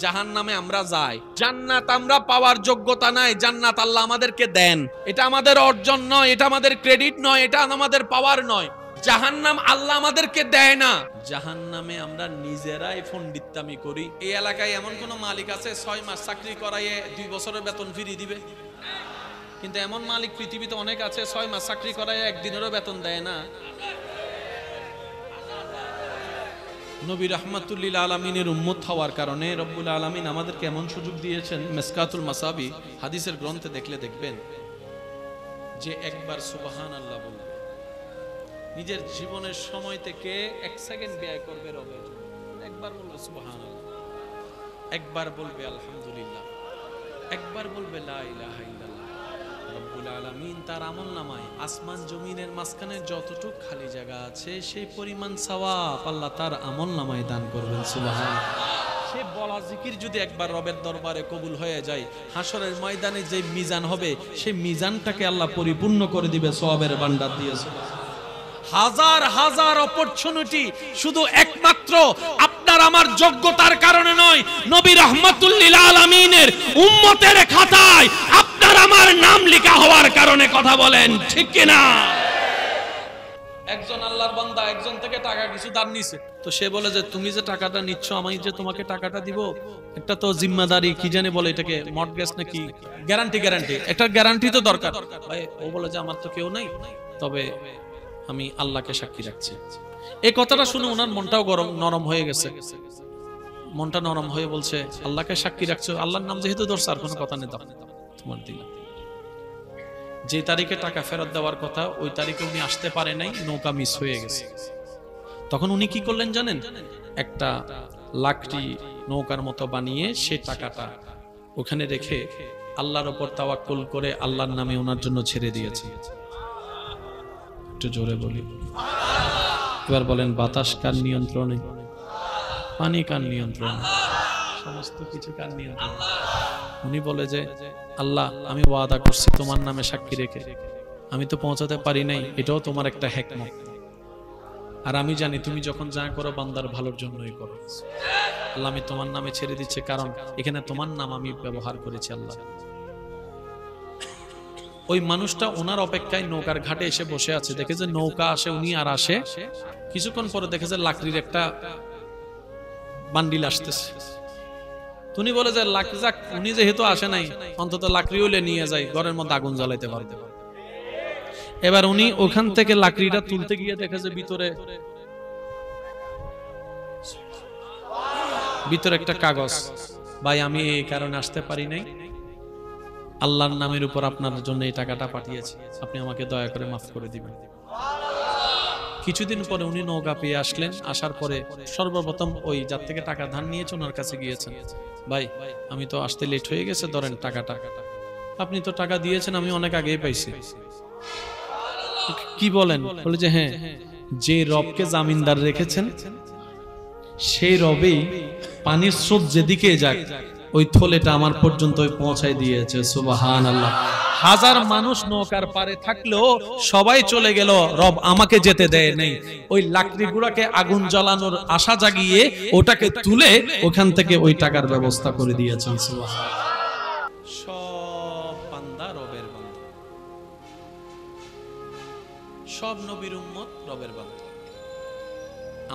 জাহান্নামে আমরা যাই। জান্নাত আমরা পাওয়ার যোগ্যতা নাই, জান্নাত আল্লাহ আমাদেরকে দেন। এটা আমাদের অর্জন নয়, এটা আমাদের ক্রেডিট নয়, এটা আমাদের পাওয়ার নয়। জাহান্নাম আল্লাহ আমাদেরকে দেয় না, জাহান্নামে আমরা নিজেরাই ফন্ডিত্তামি করি। এই এলাকায় এমন কোন মালিক আছে 6 মাস চাকরি করাইয়ে 2 বছরের বেতন ফিরিয়ে দিবে? কিন্তু এমন মালিক পৃথিবীতে অনেক আছে 6 মাস চাকরি করাইয়ে 1 দিনেরও বেতন দেয় না। নবী রাহমাতুল্লিল আলামিনের উম্মত হওয়ার কারণে রব্বুল আলামিন আমাদেরকে এমন সুযোগ দিয়েছেন। মিসকাতুল মাসাবি হাদিসের গ্রন্থে দেখলে দেখবেন যে একবার সুবহানাল্লাহ বলবে, নিজের জীবনের সময় থেকে 1 সেকেন্ড ব্যয় করবে রবের জন্য, একবার বলবে সুবহানাল্লাহ, একবার বলবে আলহামদুলিল্লাহ, একবার বলবে লা ইলাহা ইল্লাল্লাহ। রব্বুল আলামিন তার আমলনামায় আসমান জমিনের মাঝখানে যতটুকু খালি জায়গা আছে সেই পরিমাণ সওয়াব আল্লাহ তার আমলনামায় দান করবেন। সুবহানাল্লাহ। সে বলা জিকির যদি একবার রবের দরবারে কবুল হয়ে যায়, হাসরের ময়দানে যে মিজান হবে সেই মিজানটাকে আল্লাহ পরিপূর্ণ করে দিবে সওয়াবের ভান্ডার দিয়ে। হাজার হাজার অপরচুনিটি শুধু একমাত্র আপনার আমার যোগ্যতার কারণে নয়, নবী রাহমাতুল্লিল আলামিনের উম্মতের খাতায় আপনার আমার নাম লেখা হওয়ার কারণে। কথা বলেন ঠিক কি না? একজন আল্লাহর বান্দা একজন থেকে টাকা কিছু দান নিছে, তো সে বলে যে তুমি যে টাকাটা নিচ্ছ আমি যে তোমাকে টাকাটা দিব, একটা তো জিম্মাদারি কি জানি বলে এটাকে, মর্টগেজ নাকি গ্যারান্টি, একটা গ্যারান্টি তো দরকার। ভাই ও বলে যে আমার তো কেউ নাই, তবে আমি আল্লাহকে সাক্ষী রাখছি। এই কথাটা শুনে ওনার মনটাও নরম হয়ে গেছে। মনটা নরম হয়ে বলছে আল্লাহকে সাক্ষী রাখছো, আল্লাহর নাম যেহেতু ধরছে আর কোনো কথা নেই, তোমার দিলাম। যে তারিখে টাকা ফেরত দেওয়ার কথা ওই তারিখে উনি আসতে পারে নাই, নৌকা মিস হয়ে গেছে। তখন উনি কি করলেন জানেন? একটা লাকড়ি নৌকার মতো বানিয়ে সে টাকাটা ওখানে রেখে আল্লাহর উপর তাওয়াক্কুল করে আল্লাহর নামে ওনার জন্য ছেড়ে দিয়েছে। একটু জোরে বলি। এবার বলেন বাতাস কার নিয়ন্ত্রণে? পানি কার নিয়ন্ত্রণে? সমস্ত কিছু কার নিয়ন্ত্রণে? উনি বলে যে আল্লাহ আমি ওয়াদা করছি তোমার নামে সাক্ষী রেখে, আমি তো পৌঁছাতে পারি নাই, এটাও তোমার একটা হিকমত। আর আমি জানি তুমি যখন যা করো বান্দার ভালোর জন্যই করো। আল্লাহ আমি তোমার নামে ছেড়ে দিচ্ছি, কারণ এখানে তোমার নাম আমি ব্যবহার করেছি। আল্লাহ ওই মানুষটা ওনার অপেক্ষায় নৌকার ঘাটে এসে বসে আছে, দেখে যে নৌকা আসে, উনি আর আসে। কিছুক্ষণ পরে দেখে যে লাকড়ির একটা বান্ডিল আসতেছে। উনি বলে যে যাক উনি যেহেতু আসে নাই, অন্তত লাকড়ি হইলে নিয়ে যাই, ঘরের মধ্যে আগুন জ্বালাইতে পারবে। এবার উনি ওখান থেকে লাকড়িটা তুলতে গিয়ে দেখে যে ভিতরে একটা কাগজ, ভাই আমি এই কারণে আসতে পারি নাই, আল্লাহর নামের উপর আপনার জন্য এই টাকাটা পাঠিয়েছি, আপনি আমাকে দয়া করে মাফ করে দিবেন। কিছুদিন পরে উনি নৌকা পেয়ে আসলেন। আসার পরে সর্বপ্রথম ওই যার থেকে টাকা ধার নিয়েছে ওনার কাছে গিয়েছেন। ভাই আমি তো আসতে লেট হয়ে গেছে, ধরেন টাকাটা। আপনি তো টাকা দিয়েছেন, আমি অনেক আগেই পাইছি। কি বলেন? বলে যে হ্যাঁ, যে রবকে জামিনদার রেখেছেন সেই রবেই পানির স্রোত যেদিকে যাক ওই থলেটা আমার পর্যন্ত পৌঁছায় দিয়েছে। সুবহানাল্লাহ। হাজার মানুষ নৌকার পারে থাকলেও সবাই চলে গেল, রব আমাকে যেতে দেয় নাই। ওই লাকড়িগুলোকে আগুন জ্বালানোর আশা জাগিয়ে ওটাকে তুলে ওখান থেকে ওই টাকার ব্যবস্থা করে দিয়েছেন। সুবহানাল্লাহ। সব বান্দা রবের বান্দা, সব নবীর উম্মত রবের বান্দা,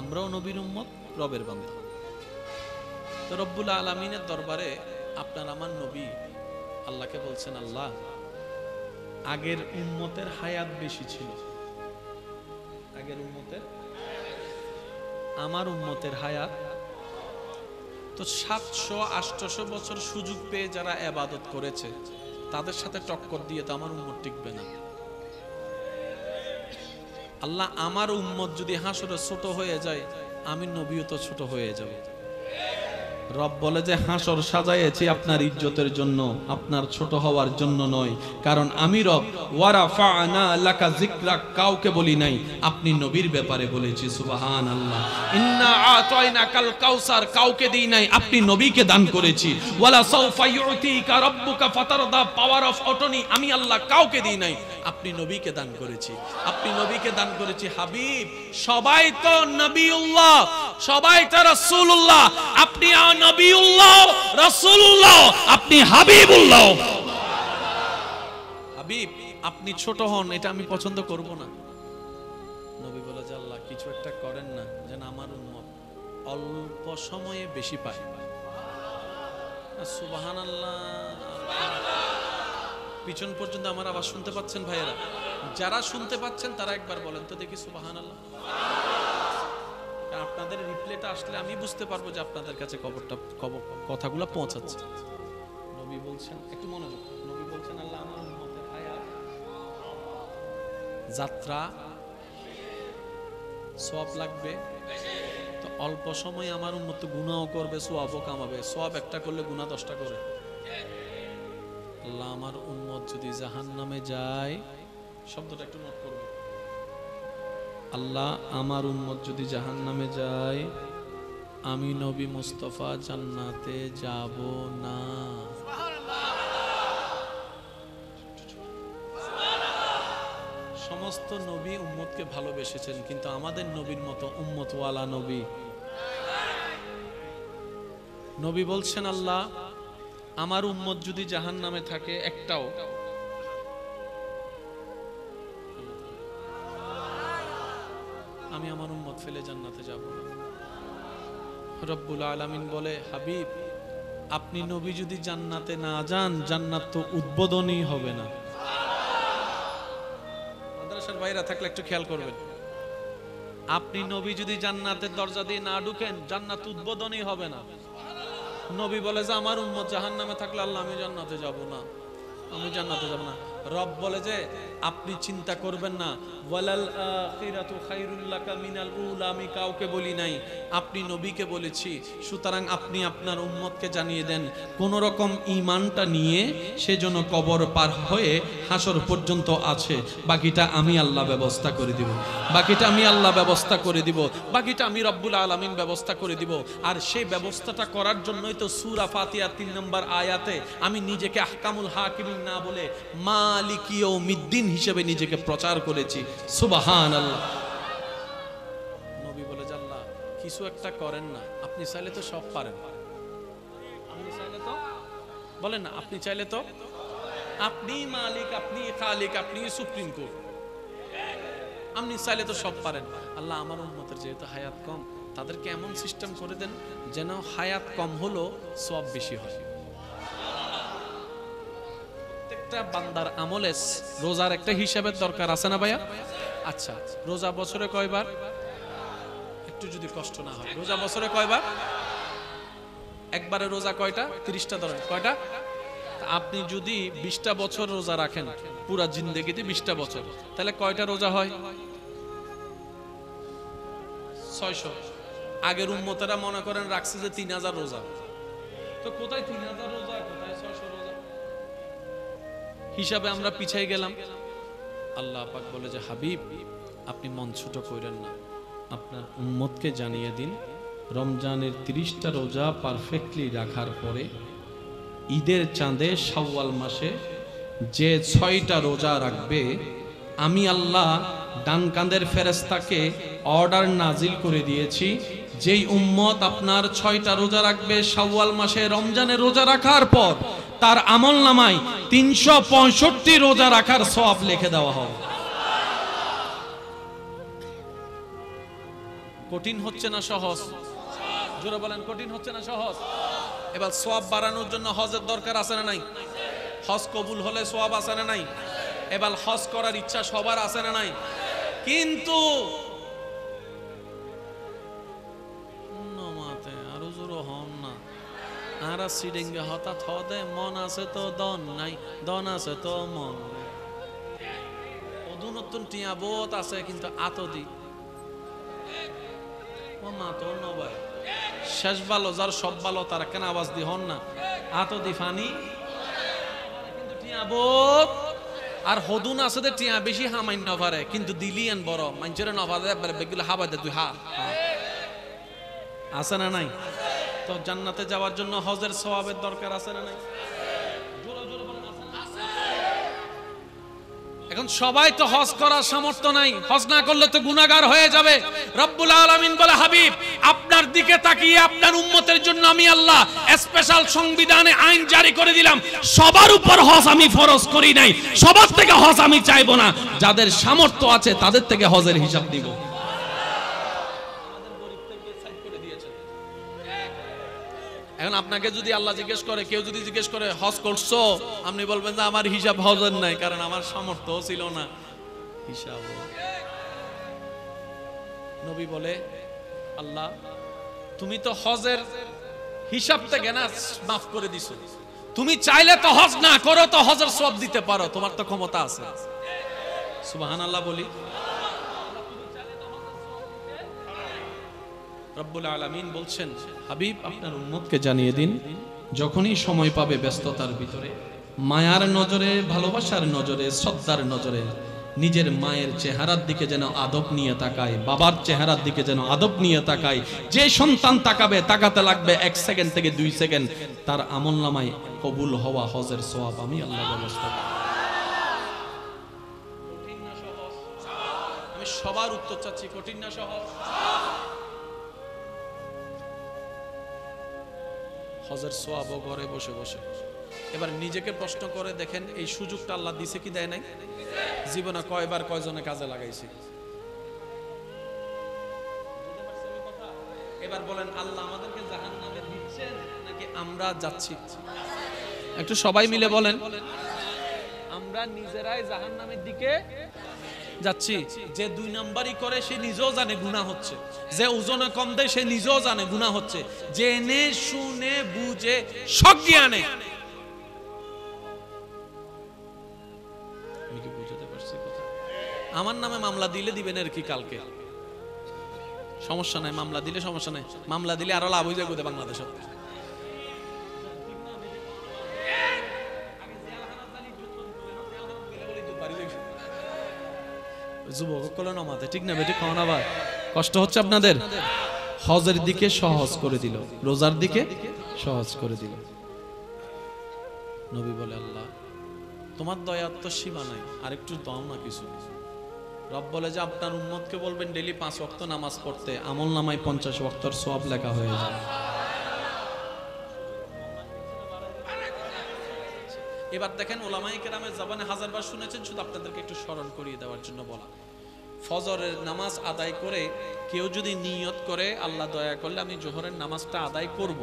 আমরাও নবীর উম্মত রবের বান্দা। তো রব্বুল আলামিনের দরবারে আপনার আমার নবী আল্লাহকে বলছেন, আল্লাহ আগের উম্মতের হায়াত বেশি ছিল, আগের উম্মতের, আমার উম্মতের হায়াত তো 700-800 বছর সুযোগ পেয়ে যারা ইবাদত করেছে তাদের সাথে টক্কর দিয়ে তো আমার উম্মত টিকবে না। আল্লাহ আমার উম্মত যদি হাসরে ছোট হয়ে যায়, আমি নবীও তো ছোট হয়ে যাব। রব বলে যে হাসর সাজাইছি আপনার ইজ্জতের জন্য, আপনার ছোট হওয়ার জন্য নয়, কারণ আমি রব ওয়ারাফা'না লাকা যিকরাক কাউকে বলি নাই, আপনি নবীর ব্যাপারে বলেছি। সুবহানাল্লাহ। ইন্না আতাইনাকাল কাউসার কাউকে দেই নাই, আপনি নবীকে দান করেছি। ওয়ালা সাউফা ইউতিকা রাব্বুকা ফাতারদা পাওয়ার অফ অটনি আমি আল্লাহ কাউকে দেই নাই, আপনি নবীকে দান করেছি, আপনি নবীকে দান করেছি। হাবিব সবাই তো নবিউল্লাহ, সবাই তো রাসূলুল্লাহ, আপনি নবিউল্লাহ, রাসূলুল্লাহ, আপনি হাবিবুল্লাহ। হাবিব আপনি ছোট হন, এটা আমি পছন্দ করব না। নবী বলে যে আল্লাহ কিছু একটা করেন না যেন আমার উম্মত অল্প সময়ে বেশি পায়। সুবহানাল্লাহ। পিছন পর্যন্ত আমার আওয়াজ শুনতে পাচ্ছেন ভাইয়েরা? যারা শুনতে পাচ্ছেন তারা একবার বলেন তো দেখি সুবহানাল্লাহ। আপনাদের রিপ্লেটা আসলে আমি বুঝতে পারবো যে আপনাদের কাছে কথাগুলো পৌঁছাচ্ছে। নবী বলছেন, একটু মনোযোগ, নবী বলছেন আল্লাহ আমার উম্মতের হায়াত যাত্রা সওয়াব লাগবে, তো অল্প সময় আমার উম্মত গুনাহও করবে, সওয়াবও কামাবে। সওয়াব একটা করলে গুনাহ 10টা করে। আল্লাহ আমার উম্মত যদি জাহান্নামে যায়, শব্দটা একটু নোট করবে, আল্লাহ আমার উম্মত যদি জাহান্নামে যায়, আমি নবী মুস্তাফা জান্নাতে যাব না। সমস্ত নবী উম্মতকে ভালোবেসেছেন, কিন্তু আমাদের নবীর মতো উম্মতওয়ালা নবী। নবী বলছেন আল্লাহ আমার উম্মত যদি জাহান্নামে থাকে একটাও, আমি আমার উম্মত ফেলে জান্নাতে যাব না। রব্বুল আলামিন বলে হাবিব আপনি নবী যদি জান্নাতে না যান, জান্নাত তো উদ্বোধনই হবে না। মাদ্রাসার বাইরে থাকলে একটু খেয়াল করবেন, আপনি নবী যদি জান্নাতের দরজা দিয়ে না ঢুকেন, জান্নাত উদ্বোধনই হবে না। নবী বলে যে আমার উম্মত জাহান্নামে থাকলে আল্লাহ আমি জান্নাতে যাব না, আমি জান্নাতে যাব না। রব বলে যে আপনি চিন্তা করবেন না, ওয়ালাল আখিরাতু খায়রুল লাকা মিনাল উলা, আমি কাউকে বলি নাই, আপনি নবীকে বলেছি। সুতরাং আপনি আপনার উম্মতকে জানিয়ে দেন কোন রকম ঈমানটা নিয়ে সেজন্য কবর পার হয়ে হাসর পর্যন্ত আছে, বাকিটা আমি আল্লাহ ব্যবস্থা করে দিব, বাকিটা আমি আল্লাহ ব্যবস্থা করে দিব, বাকিটা আমি রব্বুল আলামিন ব্যবস্থা করে দিব। আর সেই ব্যবস্থাটা করার জন্যই তো সূরা ফাতিহা 3 নম্বর আয়াতে আমি নিজেকে আহকামুল হাকিমিন না বলে মালিক ইয়াউমিদ্দিন হিসেবে নিজেকে প্রচার করেছি। সুবহানাল্লাহ। নবী বলে যে আল্লাহ কিছু একটা করেন না, আপনি চাইলে তো সব পারেন, আপনি চাইলে তো বলেন না, আপনি চাইলে তো, আপনি মালিক, আপনি খালিক, আপনি সুপ্রিম কোর্ট, আপনি চাইলে তো সব পারেন। আল্লাহ আমার উম্মতের যেহেতু হায়াত কম, তাদেরকে এমন সিস্টেম করে দেন যেন হায়াত কম হলো সওয়াব বেশি হয়। বান্দার আমলে রোজার একটা হিসাবের দরকার আছে না ভাইয়া? আচ্ছা, রোজা বছরে কয়বার? একটু যদি কষ্ট না হয়, রোজা বছরে কয়বার? একবারে রোজা কয়টা? 30টা ধরেন, কয়টা? আপনি যদি 20টা বছর রোজা রাখেন, পুরা জিন্দেগিতে 20টা বছর, তাহলে কয়টা রোজা হয়? 600। আগের উম্মতেরা মনে করেন রাখছে যে 3000 রোজা, তো কোথায় 3000 রোজা, কোথায় 600 রোজা? হিসাবে আমরা পিছাই গেলাম। আল্লাহ পাক বলে যে হাবিব আপনি মন ছোট করেন না, আপনার উম্মতকে জানিয়ে দিন রমজানের 30টা রোজা পারফেক্টলি রাখার পরে ঈদের চাঁদে শাওয়াল মাসে যে 6টা রোজা রাখবে, আমি আল্লাহ ডান কাঁধের ফেরেশতাকে অর্ডার নাজিল করে দিয়েছি, যেই উম্মত আপনার 6টা রোজা রাখবে শাওয়াল মাসে রমজানের রোজা রাখার পর, তার আমল নামায় 365 রোজা রাখার সওয়াব লিখে দেওয়া হবে। কঠিন হচ্ছে না সহজ? জোরে বলেন, কঠিন হচ্ছে না সহজ? এবার সওয়াব বাড়ানোর জন্য হজের দরকার আছে না নাই? হজ কবুল হলে সওয়াব আছে না নাই? এবার হজ করার ইচ্ছা সবার আছে না নাই? কিন্তু নমাতে আরো জোর হন না, আর সিডিঙ্গে হঠাৎ হদে মন আছে তো দন নাই, দন আছে তো মন নাই। নতুন টিয়া বহুত আছে কিন্তু আতদি ও মা তো নবাই শেষ ভালো যার সব ভালো তার কেন আওয়াজ দি হন না আতদি ফানি কিন্তু টিয়া বহুত আর হদুন আছে দে টিয়া বেশি হামাইন না পারে কিন্তু দিলিয়ান বড় মাঞ্চরে না পারে বেগুলো হাবা দে তুই হা আছে না নাই? তো জান্নাতে যাওয়ার জন্য হজের সওয়াবের দরকার আছে না নাই? এখন সবাই তো হজ করার সামর্থ্য নাই, হজ না করলে তো গুনাহগার হয়ে যাবে। রব্বুল আলামিন বলে, হাবিব আপনার দিকে তাকিয়ে আপনার উম্মতের জন্য আমি আল্লাহ স্পেশাল সংবিধানে আইন জারি করে দিলাম, সবার উপর হজ আমি ফরজ করি নাই, সবার থেকে হজ আমি চাইবো না, যাদের সামর্থ্য আছে তাদের থেকে হজের হিসাব দিব। এখন আপনাকে যদি আল্লাহ জিজ্ঞেস করে, কেউ যদি জিজ্ঞেস করে হজ করছো, আপনি বলবেন যে আমার হিসাব হজের নাই, কারণ আমার সামর্থ্য ছিল না হিসাব। নবী বলে, আল্লাহ তুমি তো হজের হিসাব থেকে না মাফ করে দিছো, তুমি চাইলে তো হজ না করো তো হজের সওয়াব দিতে পারো, তোমার তো ক্ষমতা আছে। সুবহানাল্লাহ বলি। রব্বুল আলামিন বলছেন, হাবিব আপনার উম্মতকে জানিয়ে দিন, যখনই সময় পাবে ব্যস্ততার ভিতরে মায়ার নজরে, ভালোবাসার নজরে, শ্রদ্ধার নজরে নিজের মায়ের চেহারার দিকে যেন আদব নিয়ে তাকায়, বাবার চেহারার দিকে যেন আদব নিয়ে তাকায়। যে সন্তান তাকাবে, তাকাতে লাগবে 1 সেকেন্ড থেকে 2 সেকেন্ড, তার আমলনামায় কবুল হওয়া হজের সওয়াব আমি আল্লাহ ব্যবস্থা করব। কঠিন না সহজ? আমি সবার উত্তর চাচ্ছি, কঠিন না সহজ? হজের সওয়াব ঘরে বসে বসে। এবার নিজেকে প্রশ্ন করে দেখেন, এই সুযোগটা আল্লাহ দিছে কি দেয় নাই? জীবনে কয়বার কয়জনে কাজে লাগাইছে? এবার বলেন, আল্লাহ আমাদেরকে জাহান্নামে দিচ্ছেন নাকি আমরা যাচ্ছি? একটু সবাই মিলে বলেন, আমরা নিজেরাই জাহান্নামের দিকে যাচ্ছি। যে 2 নাম্বারই করে সে নিজেও জানে গুনাহ হচ্ছে, যে ওজনে কম দেয় সে নিজেও জানে গুনাহ হচ্ছে, জেনে শুনে বুঝে সজ্ঞানে। আমি কি বুঝাতে পারছি কথা? আমার নামে মামলা দিলে দিবেন আর কি, কালকে সমস্যা নাই, মামলা দিলে সমস্যা নাই, মামলা দিলে আরো লাভ হয়ে যাবে বাংলাদেশ। যুবক কলে নমাতে ঠিক না বেটি, খাওয়া না ভাই, কষ্ট হচ্ছে আপনাদের? হজের দিকে সহজ করে দিল, রোজার দিকে সহজ করে দিল। নবী বলে, আল্লাহ তোমার দয়ার তো সীমা নাই, আর একটু দাও না কিছু। রব বলে যে আপনার উম্মতকে বলবেন ডেইলি 5 ওয়াক্ত নামাজ পড়তে, আমল নামায় 50 ওয়াক্তর সওয়াব লেখা হয়ে যায়। এবার দেখেন, ওলামায়ে কেরামের জবানে হাজারবার শুনেছেন, শুধু আপনাদেরকে একটু স্মরণ করিয়ে দেওয়ার জন্য বলা। ফজরের নামাজ আদায় করে কেউ যদি নিয়ত করে, আল্লাহ দয়া করলে আমি জোহরের নামাজটা আদায় করব,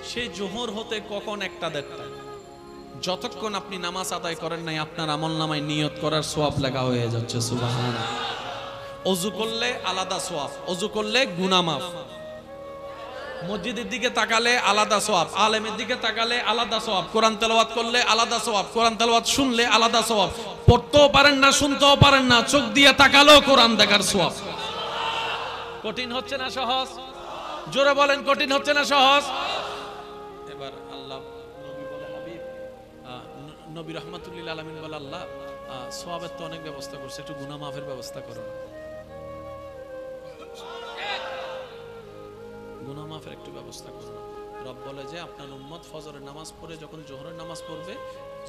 সেই জোহর হতে কখন 1টা-1.5টা, যতক্ষণ আপনি নামাজ আদায় করেন নাই, আপনার আমলনামায় নিয়ত করার সওয়াব লেখা হয়ে যাচ্ছে। সুবহানাল্লাহ। ওযু করলে আলাদা সওয়াব, ওযু করলে গুনাহ মাফ, মসজিদের দিকে তাকালে আলাদা সওয়াব, আলেমের দিকে তাকালে আলাদা সওয়াব, কোরআন তেলাওয়াত করলে আলাদা সওয়াব, কোরআন তেলাওয়াত শুনলে আলাদা সওয়াব, পড়তেও পারেন না, শুনতেও পারেন না, চোখ দিয়ে তাকালেও কোরআন দেখার সওয়াব। কঠিন হচ্ছে না সহজ? জোরে বলেন, কঠিন হচ্ছে না সহজ? এবার আল্লাহ নবী বলে, হাবিব নবী রাহমাতুল লিল আলামিন বলে, আল্লাহ সওয়াবের তো অনেক ব্যবস্থা করছে, একটু গুনাহ মাফের ব্যবস্থা করো, গুনাহ মাফের একটু ব্যবস্থা করুন। রব বলে যে আপনার উম্মত ফজরের নামাজ পড়ে যখন জোহরের নামাজ পড়বে,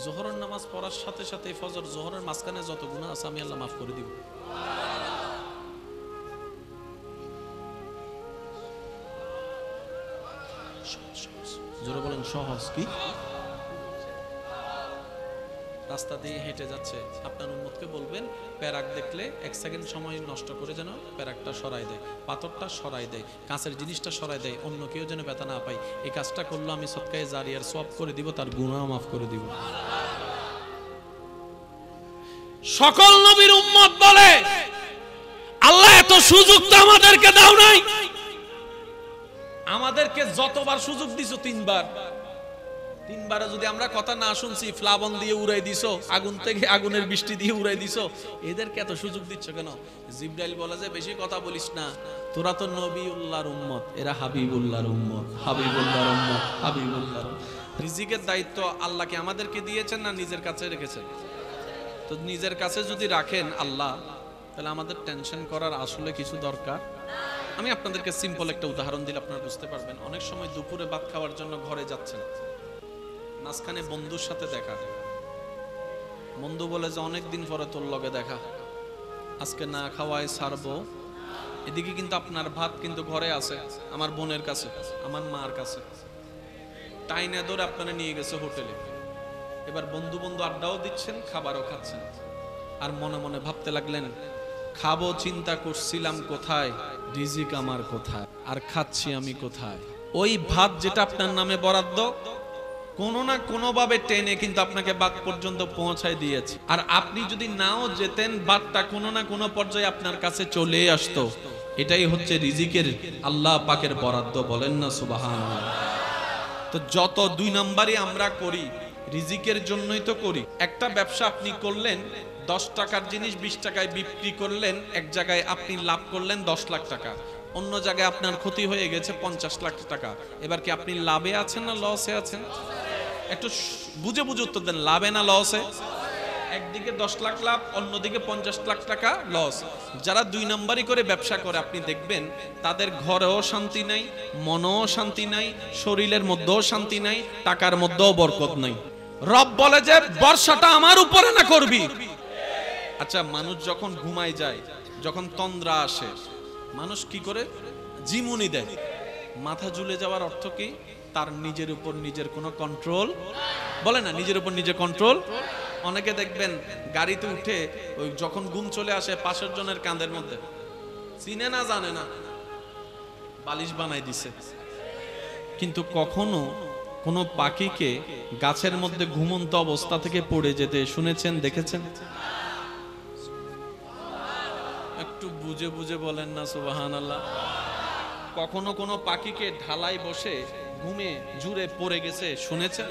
জোহরের নামাজ পড়ার সাথে সাথে ফজর জোহরের মাঝখানে যত গুনাহ আছে আমি আল্লাহ মাফ করে দিব। জোরে বলেন, সহজ কি? রাস্তা দিয়ে হেঁটে যাচ্ছে, আপনার উম্মতকে বলবেন প্যারাক দেখলে 1 সেকেন্ড সময় নষ্ট করে যেন প্যারাকটা সরাই দেয়, পাথরটা সরাই দেয়, কাঁচের জিনিসটা সরাই দেয়, অন্য কেউ যেন ব্যথা না পায়। এই কাজটা করলে আমি সদকায়ে জারিয়ার সওয়াব করে দিব, তার গুনাহ মাফ করে দিব। সকল নবীর উম্মত বলে আল্লাহ এত সুযোগ তো আমাদেরকে দাও নাই। আমাদেরকে যতবার সুযোগ দিছো তিনবারে যদি আমরা কথা না শুনছি, ফ্লাবন দিয়ে উড়াই দিছো, আগুন থেকে আগুনের বৃষ্টি দিয়ে উড়াই দিছো, এদেরকে এত সুযোগ দিচ্ছ কেন? জিবরাইল বলে যে বেশি কথা বলিস না, তোরা তো নবিউল্লাহর উম্মত, এরা হাবিবুল্লাহর উম্মত, হাবিবুল্লাহর উম্মত, হাবিবুল্লাহর। রিজিকের দায়িত্ব আল্লাহকে আমাদেরকে দিয়েছেন না নিজের কাছে রেখেছেন? তো নিজের কাছে যদি রাখেন আল্লাহ, তাহলে আমাদের টেনশন করার আসলে কিছু দরকার। আমি আপনাদেরকে সিম্পল একটা উদাহরণ দিলে আপনারা বুঝতে পারবেন। অনেক সময় দুপুরে ভাত খাওয়ার জন্য ঘরে যাচ্ছেন, মাঝখানে বন্ধুর সাথে দেখা, বন্ধু বলে যে অনেকদিন পরে তোর লগে দেখা, আজকে না খাওয়াই ছাড়বো। এদিকে কিন্তু আপনার ভাত কিন্তু ঘরে আছে, আমার বোনের কাছে, আমার মার কাছে, টাইনা ধরে আপনারা নিয়ে গেছে হোটেলে। এবার বন্ধু আড্ডাও দিচ্ছেন, খাবারও খাচ্ছেন, আর মনে মনে ভাবতে লাগলেন, খাবো চিন্তা করছিলাম কোথায়, রিজিক আমার কোথায়, আর খাচ্ছি আমি কোথায়। ওই ভাত যেটা আপনার নামে বরাদ্দ, কোনো না কোনো ভাবে টেনে কিন্তু আপনাকে বাগ পর্যন্ত পৌঁছায় দিয়েছে। আর আপনি যদি নাও যেতেন, বাদটা কোনো না কোনো পর্যায়ে আপনার কাছে চলে আসতো। এটাই হচ্ছে রিজিকের আল্লাহ পাকের বরাদ্দ, বলেন না সুবহানাল্লাহ। তো যত 2 নাম্বারই আমরা করি রিজিকের জন্যই তো করি। একটা ব্যবসা আপনি করলেন, 10 টাকার জিনিস 20 টাকায় বিক্রি করলেন, এক জায়গায় আপনি লাভ করলেন 10 লাখ টাকা, অন্য জায়গায় আপনার ক্ষতি হয়ে গেছে 50 লাখ টাকা। এবার কি আপনি লাভে আছেন না লসে আছেন? একটু বুঝে উত্তর দেন, লাভে না লসে? একদিকে 10 লাখ লাভ, অন্যদিকে 50 লাখ টাকা লস। যারা 2 নাম্বারই করে ব্যবসা করে আপনি দেখবেন তাদের ঘরেও শান্তি নাই, মনেও শান্তি নাই, শরীরের মধ্যেও শান্তি নাই, টাকার মধ্যেও বরকত নাই। রব বলে যে বর্ষাটা আমার উপরে না করবি। আচ্ছা, মানুষ যখন ঘুমায় যায়, যখন তন্দ্রা আসে, মানুষ কি করে? জিমুনি দেয়। মাথা ঝুলে যাওয়ার অর্থ কি? তার নিজের উপর নিজের কোনো কন্ট্রোল, বলে না, নিজের উপর নিজের কন্ট্রোল। অনেকে দেখবেন গাড়িতে উঠে ওই যখন ঘুম চলে আসে, পাশের জনের কাঁধের মধ্যে, চিনে না জানে না, বালিশ বানাই দিছে। কিন্তু কখনো কোনো পাখিকে গাছের মধ্যে ঘুমন্ত অবস্থা থেকে পড়ে যেতে শুনেছেন, দেখেছেন? একটু বুঝে বলেন না সুবহানাল্লাহ। কখনো কোনো পাখিকে ঢালাই বসে ঘুমে জুড়ে পড়ে গেছে শুনেছেন?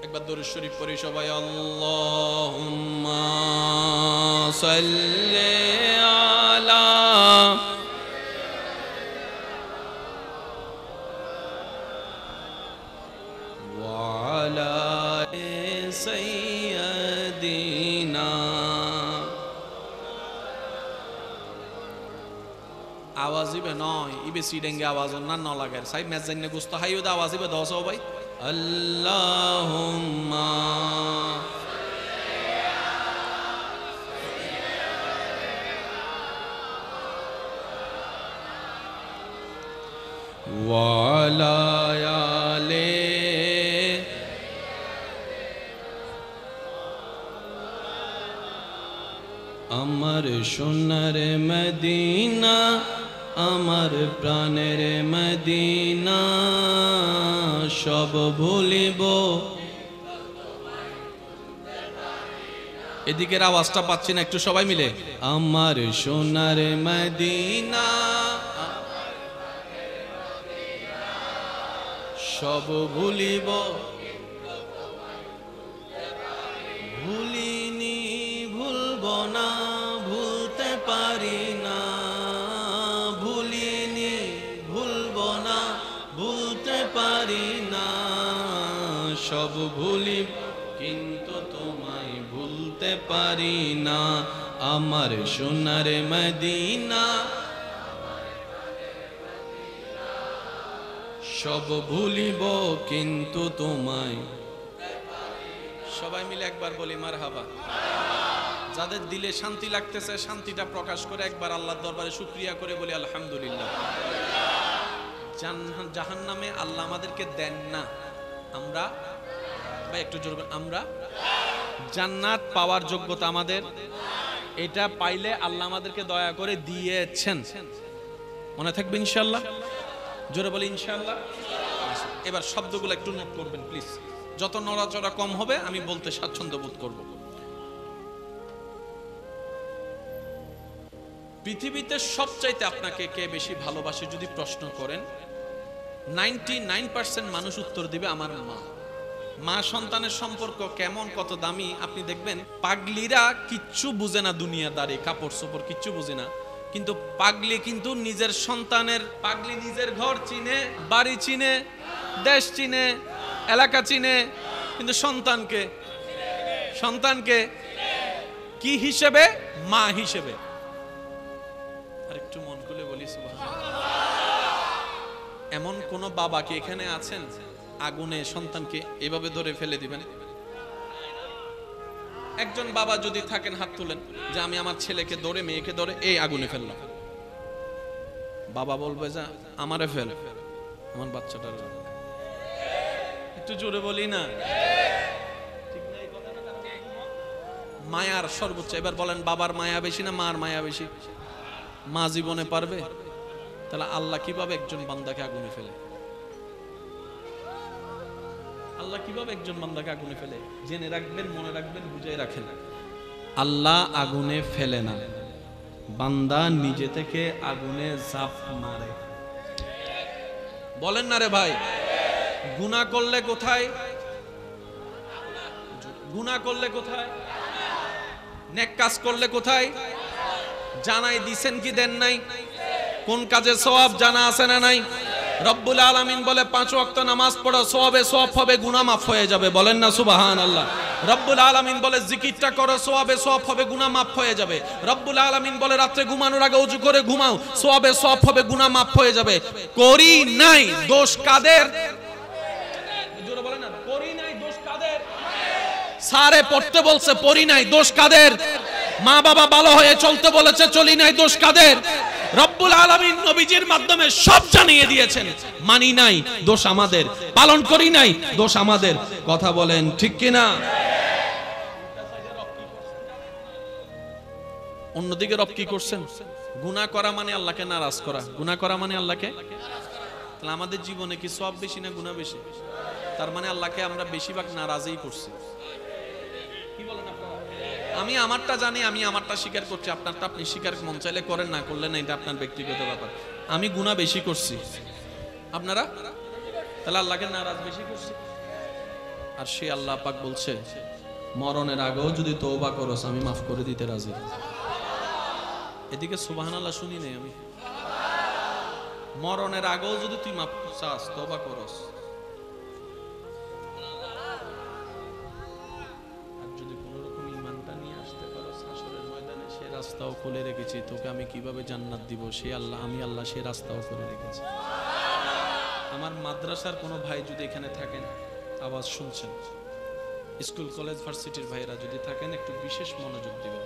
একবার দরুদ শরীফ পড়ি সবাই, আল্লাহুম্মা সাল্লি আলা ওয়া আলা সাইয়্যিদিনা। আওয়াজ ইবে নয়, ইবে সিডেঙ্গে আওয়াজ না ন লাগার সাই মেজান্নে গুস্ত হাইও দা আওয়াজ ইবে দস ভাই। আল্লাহুম্মা ওয়া আলা আলি আমার সোনার মদিনা, আমার প্রাণের মদিনা, সব ভুলিব। এদিকের আওয়াজটা পাচ্ছি না, একটু সবাই মিলে, আমার সোনার মদিনা, সব ভুলিব, ভুলিনি ভুলব না, ভুলতে পারি না, ভুলিনি ভুলব না, ভুলতে পারি না, সব ভুলি কিন্তু তোমায় ভুলতে পারি না। আমার সোনার মদিনা, সব ভুলিব কিন্তু তোমায়। সবাই মিলে একবার বলি মারহাবা। যাদের দিলে শান্তি লাগতেছে, শান্তিটা প্রকাশ করে একবার আল্লাহর দরবারে শুকরিয়া করে বলি আলহামদুলিল্লাহ। জাহান্নামে আল্লাহ আমাদেরকে দেন না, আমরা ভাই একটু জোর, আমরা জান্নাত পাওয়ার যোগ্যতা আমাদের, এটা পাইলে আল্লাহ আমাদেরকে দয়া করে দিয়েছেন। মনে থাকবে ইনশাআল্লাহ। জোরে বলি ইনশাআল্লাহ। এবার শব্দগুলো একটু নোট করবেন প্লিজ, যত নড়াচড়া কম হবে আমি বলতে স্বাচ্ছন্দ্য বোধ করব। পৃথিবীতে সবচাইতে আপনাকে কে বেশি ভালোবাসে যদি প্রশ্ন করেন, 99% মানুষ উত্তর দিবে আমার মা। মা সন্তানের সম্পর্ক কেমন, কত দামি আপনি দেখবেন। পাগলিরা কিচ্ছু বুঝে না, দুনিয়াদারি কাপড় চোপড় কিচ্ছু বুঝে না, কিন্তু পাগলি কিন্তু নিজের সন্তানের, পাগলি নিজের ঘর চিনে, বাড়ি চিনে, দেশ চিনে, এলাকা চিনে, কিন্তু সন্তানকে কি হিসেবে? মা হিসেবে। আর একটু মন খুলে বলি সুবহানাল্লাহ। এমন কোন বাবা কি এখানে আছেন আগুনে সন্তানকে এভাবে ধরে ফেলে দিবেন? একজন বাবা যদি থাকেন হাত তুলেন যে আমি আমার ছেলেকে ধরে, মেয়েকে ধরে এই আগুনে ফেললাম। বাবা বলবে যে আমারে ফেল, আমার বাচ্চাটার। একটু জোরে বলি না? মায়ার সর্বোচ্চ। এবার বলেন বাবার মায়া বেশি না মার মায়া বেশি? মা জীবনে পারবে? তাহলে আল্লাহ কিভাবে একজন বান্দাকে আগুনে ফেলে? আল্লাহ কিভাবে একজন বান্দাকে আগুনে ফেলে? জেনে রাখবেন, মনে রাখবেন, বুঝে রাখেন, আল্লাহ আগুনে ফেলে না, বান্দা নিজে থেকে আগুনে ঝাঁপ মারে। বলেন না রে ভাই? গুনাহ করলে কোথায়? গুনাহ করলে কোথায়? নেক কাজ করলে কোথায়? জানাই দিছেন কি দেন নাই? কোন কাজে সওয়াব জানা আছে না নাই? রব্বুল আলামিন বলে 5 ওয়াক্ত নামাজ পড়ো, সওয়াবে সওয়াব হবে, গুনাহ মাফ হয়ে যাবে। বলেন না সুবহানাল্লাহ। রব্বুল আলামিন বলে জিকিরটা করো, সওয়াবে সওয়াব হবে, গুনাহ মাফ হয়ে যাবে। রব্বুল আলামিন বলে রাতে ঘুমানোর আগে ওযু করে ঘুমাও, সওয়াবে সওয়াব হবে, গুনাহ মাফ হয়ে যাবে। করি নাই, দোষ কাদের? জোরে বলেন না, করি নাই, দোষ কাদের? সারে পড়তে বলছে, পড়ি নাই, দোষ কাদের? মা বাবা ভালো হয়ে চলতে বলেছে, চলি নাই, দোষ কাদের? রব্বুল আলামিন নবীজির মাধ্যমে সব জানিয়ে দিয়েছেন, মানি নাই, দোষ আমাদের। পালন করি নাই, দোষ আমাদের। কথা বলেন ঠিক কিনা? অন্যদিকে রব কি করছেন? গুনাহ করা মানে আল্লাহকে নারাজ করা। গুনাহ করা মানে আল্লাহকে, তাহলে আমাদের জীবনে কি সওয়াব বেশি না গুনাহ বেশি? তার মানে আল্লাহকে আমরা বেশিরভাগ নারাজই করছি। কি বলেন আপনারা? আমি আমারটা জানি, আমি আমারটা স্বীকার করছি, আপনারটা আপনি স্বীকার মন চাইলে করেন, না করলে না, এটা আপনার ব্যক্তিগত ব্যাপার। আমি গুনাহ বেশি করছি, আপনারা? তাহলে আল্লাহকে নারাজ বেশি করছি। আর সে আল্লাহ পাক বলছে মরণের আগেও যদি তওবা করস আমি মাফ করে দিতে রাজি। এদিকে সুবহানাল্লাহ শুনি নাই আমি। মরণের আগেও যদি তুই মাফ চাস, তওবা করস, রাস্তাও খুলে রেখেছি, তোকে আমি কিভাবে জান্নাত দিব সে আল্লাহ, আমি আল্লাহ সে রাস্তাও করে রেখেছি। আমার মাদ্রাসার কোনো ভাই যদি এখানে থাকেন, আওয়াজ শুনছেন, স্কুল কলেজ ভার্সিটির ভাইরা যদি থাকেন, একটু বিশেষ মনোযোগ দিবেন।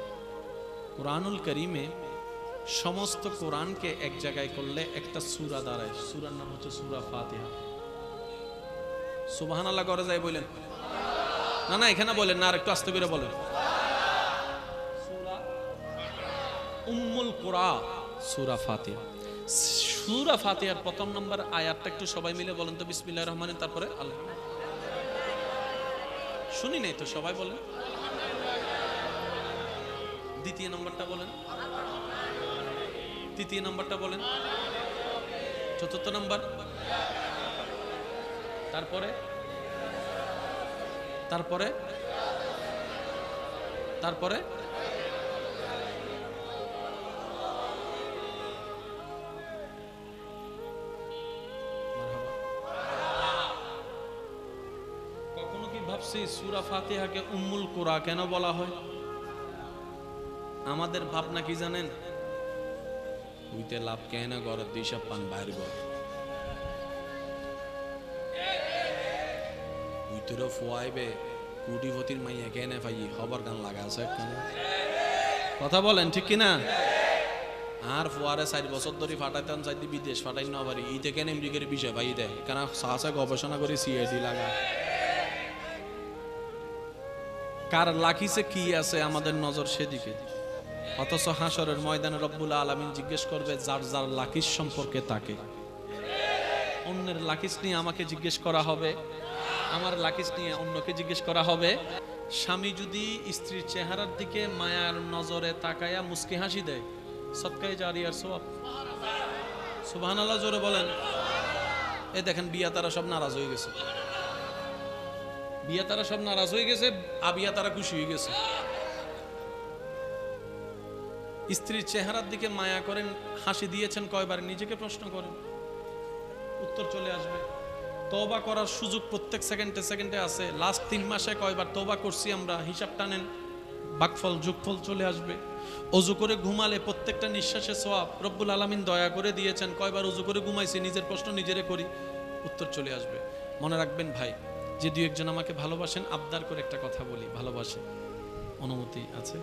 কোরআনুল কারীমে সমস্ত কোরআনকে এক জায়গায় করলে একটা সূরা দাঁড়ায়। সূরার নাম হচ্ছে সূরা ফাতিহা। সুবহানাল্লাহ করে যায় বলেন না? না এখানে বলেন না, আর একটু আস্তে করে বলেন। উম্মুল কুরআন সূরা ফাতিহা। সূরা ফাতিহার প্রথম নম্বর আয়াতটা একটু সবাই মিলে বলেন তো, বিসমিল্লাহির রহমানির, তারপরে আল্লাহ। শুনি নাই তো, সবাই বলেন। দ্বিতীয় নম্বরটা বলেন, তৃতীয় নম্বরটা বলেন, চতুর্থ নম্বর, তারপরে তারপরে তারপরে ভাবছি সূরা ফাতিহাকে উম্মুল কুরআন কেন বলা হয়? আমাদের ভাবনা কি জানেন? উইতে লাভ কেন গড় দিশা পান বাইর গড় উইতরে ফুয়াইবে কুটিপতির মাইয়া কেন ভাই খবর গান লাগা আছে কেন? কথা বলেন ঠিক কিনা? আর ফুয়ারে 4 বছর ধরে ফাটাইতাম, চাইতে বিদেশ ফাটাই না পারি, ইতে কেন আমেরিকার বিষয় ভাই দেয় কেন? সাহসে গবেষণা করে সিআইডি লাগা। কার লাকিসে কি আছে আমাদের নজর সেদিকে, অথচ হাসরের ময়দানে রব্বুল আলামিন জিজ্ঞেস করবে যার যার লাকিস সম্পর্কে তাকে। অন্যের লাকিজ নিয়ে আমাকে জিজ্ঞেস করা হবে, আমার লাকিজ নিয়ে অন্যকে জিজ্ঞেস করা হবে। স্বামী যদি স্ত্রীর চেহারার দিকে মায়ার নজরে তাকায়া মুস্কি হাসি দেয়, সদকায়ে জারিয়ার সওয়াব। সুবহানাল্লাহ জোরে বলেন। এই দেখেন বিয়া তারা সব নারাজ হয়ে গেছে, বিয়া তারা সব নারাজ হয়ে গেছে, আবিয়া তারা খুশি হয়ে গেছে। স্ত্রীর চেহারার দিকে মায়া করেন, হাসি দিয়েছেন কয়বার, নিজেকে প্রশ্ন করেন, উত্তর চলে আসবে। তওবা করার সুযোগ প্রত্যেক সেকেন্ডে সেকেন্ডে আছে। লাস্ট 3 মাসে কয়বার তওবা করছি আমরা, হিসাব টানেন, ভাগফল যোগফল চলে আসবে। ওযু করে ঘুমালে প্রত্যেকটা নিঃশ্বাসে সওয়াব। রব্বুল আলামিন দয়া করে দিয়েছেন, কয়বার ওযু করে ঘুমাইছি, নিজের প্রশ্ন নিজেরে করি, উত্তর চলে আসবে। মনে রাখবেন ভাই, যে দুই একজন আমাকে ভালোবাসেন, আবদার করে একটা কথা বলি, ভালোবাসেন, অনুমতি আছে?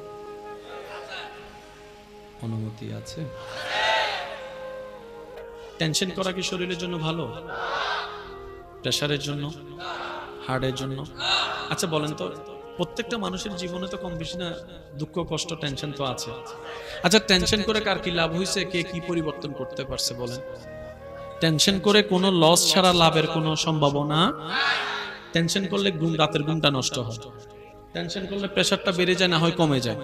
অনুমতি আছে? টেনশন করা কি শরীরের জন্য ভালো? প্রেসারের জন্য, হার্টের জন্য? আচ্ছা বলেন তো, প্রত্যেকটা মানুষের জীবনে তো কম বেশি না দুঃখ কষ্ট টেনশন তো আছে। আচ্ছা টেনশন করে কার কি লাভ হয়েছে, কে কি পরিবর্তন করতে পারছে বলেন? টেনশন করে কোনো লস ছাড়া লাভের কোনো সম্ভাবনা। টেনশন করলে রাতের ঘুমটা নষ্ট হয়, টেনশন করলে প্রেসারটা বেড়ে যায়, না হয় কমে যায়,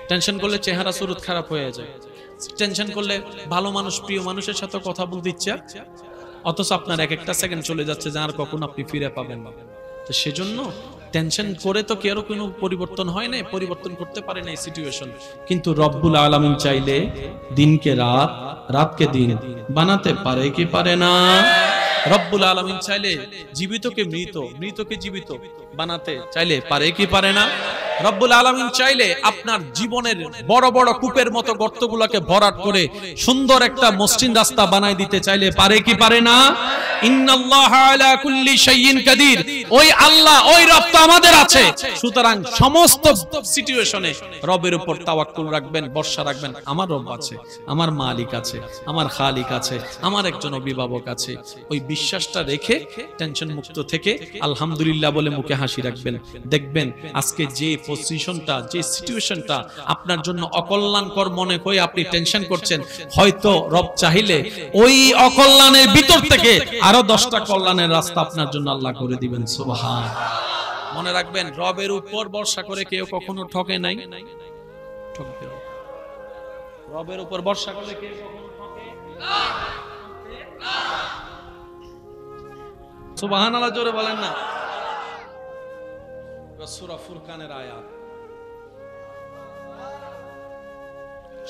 টেনশন করলে চেহারা সুরত খারাপ হয়ে যায়, টেনশন করলে ভালো মানুষ, প্রিয় মানুষের সাথে কথা বলতে ইচ্ছা, অথচ আপনার এক একটা সেকেন্ড চলে যাচ্ছে যে আর কখন আপনি ফিরে পাবেন না। তো সেজন্য টেনশন করে তো কেউ কোনো পরিবর্তন হয় না, পরিবর্তন করতে পারে না এই সিচুয়েশন। কিন্তু রব্বুল আলামিন চাইলে দিনকে রাত, রাতকে দিন বানাতে পারে কি পারে না? রব্বুল আলামিন চাইলে জীবিতকে মৃত, মৃতকে জীবিত বানাতে চাইলে পারে কি পারে না? রব্বুল আলামিন চাইলে আপনার জীবনের বড় বড় কূপের মতো গর্তগুলোকে ভরাট করে সুন্দর একটা মসৃণ রাস্তা বানায় দিতে চাইলে পারে কি পারে না? ইন্নাল্লাহা আলা কুল্লি শাইইন কাদির। ওই আল্লাহ, ওই রব তো আমাদের আছে। সুতরাং সমস্ত সিচুয়েশনে রবের উপর তাওয়াক্কুল রাখবেন, ভরসা রাখবেন। আমার রব আছে, আমার মালিক আছে, আমার খালিক আছে, আমার একজন অভিভাবক আছে। ওই বিশ্বাসটা রেখে টেনশন মুক্ত থেকে আলহামদুলিল্লাহ বলে মুখে হাসি রাখবেন। দেখবেন আজকে যে পজিশনটা, যে সিচুয়েশনটা আপনার জন্য অকল্যাণকর মনে করে আপনি টেনশন করছেন, হয়তো রব চাইলে ওই অকল্যাণের ভিতর থেকে আরো 10টা কল্যাণের রাস্তা আপনার জন্য আল্লাহ করে দিবেন। সুবহান। মনে রাখবেন, রবের উপর ভরসা করে কেউ কখনো ঠকে নাই, ঠকবে না। রবের উপর ভরসা করলে কেউ কখনো ঠকে না। সুবহানাল্লাহ জোরে বলেন না। সূরা ফুরকানের আয়াত।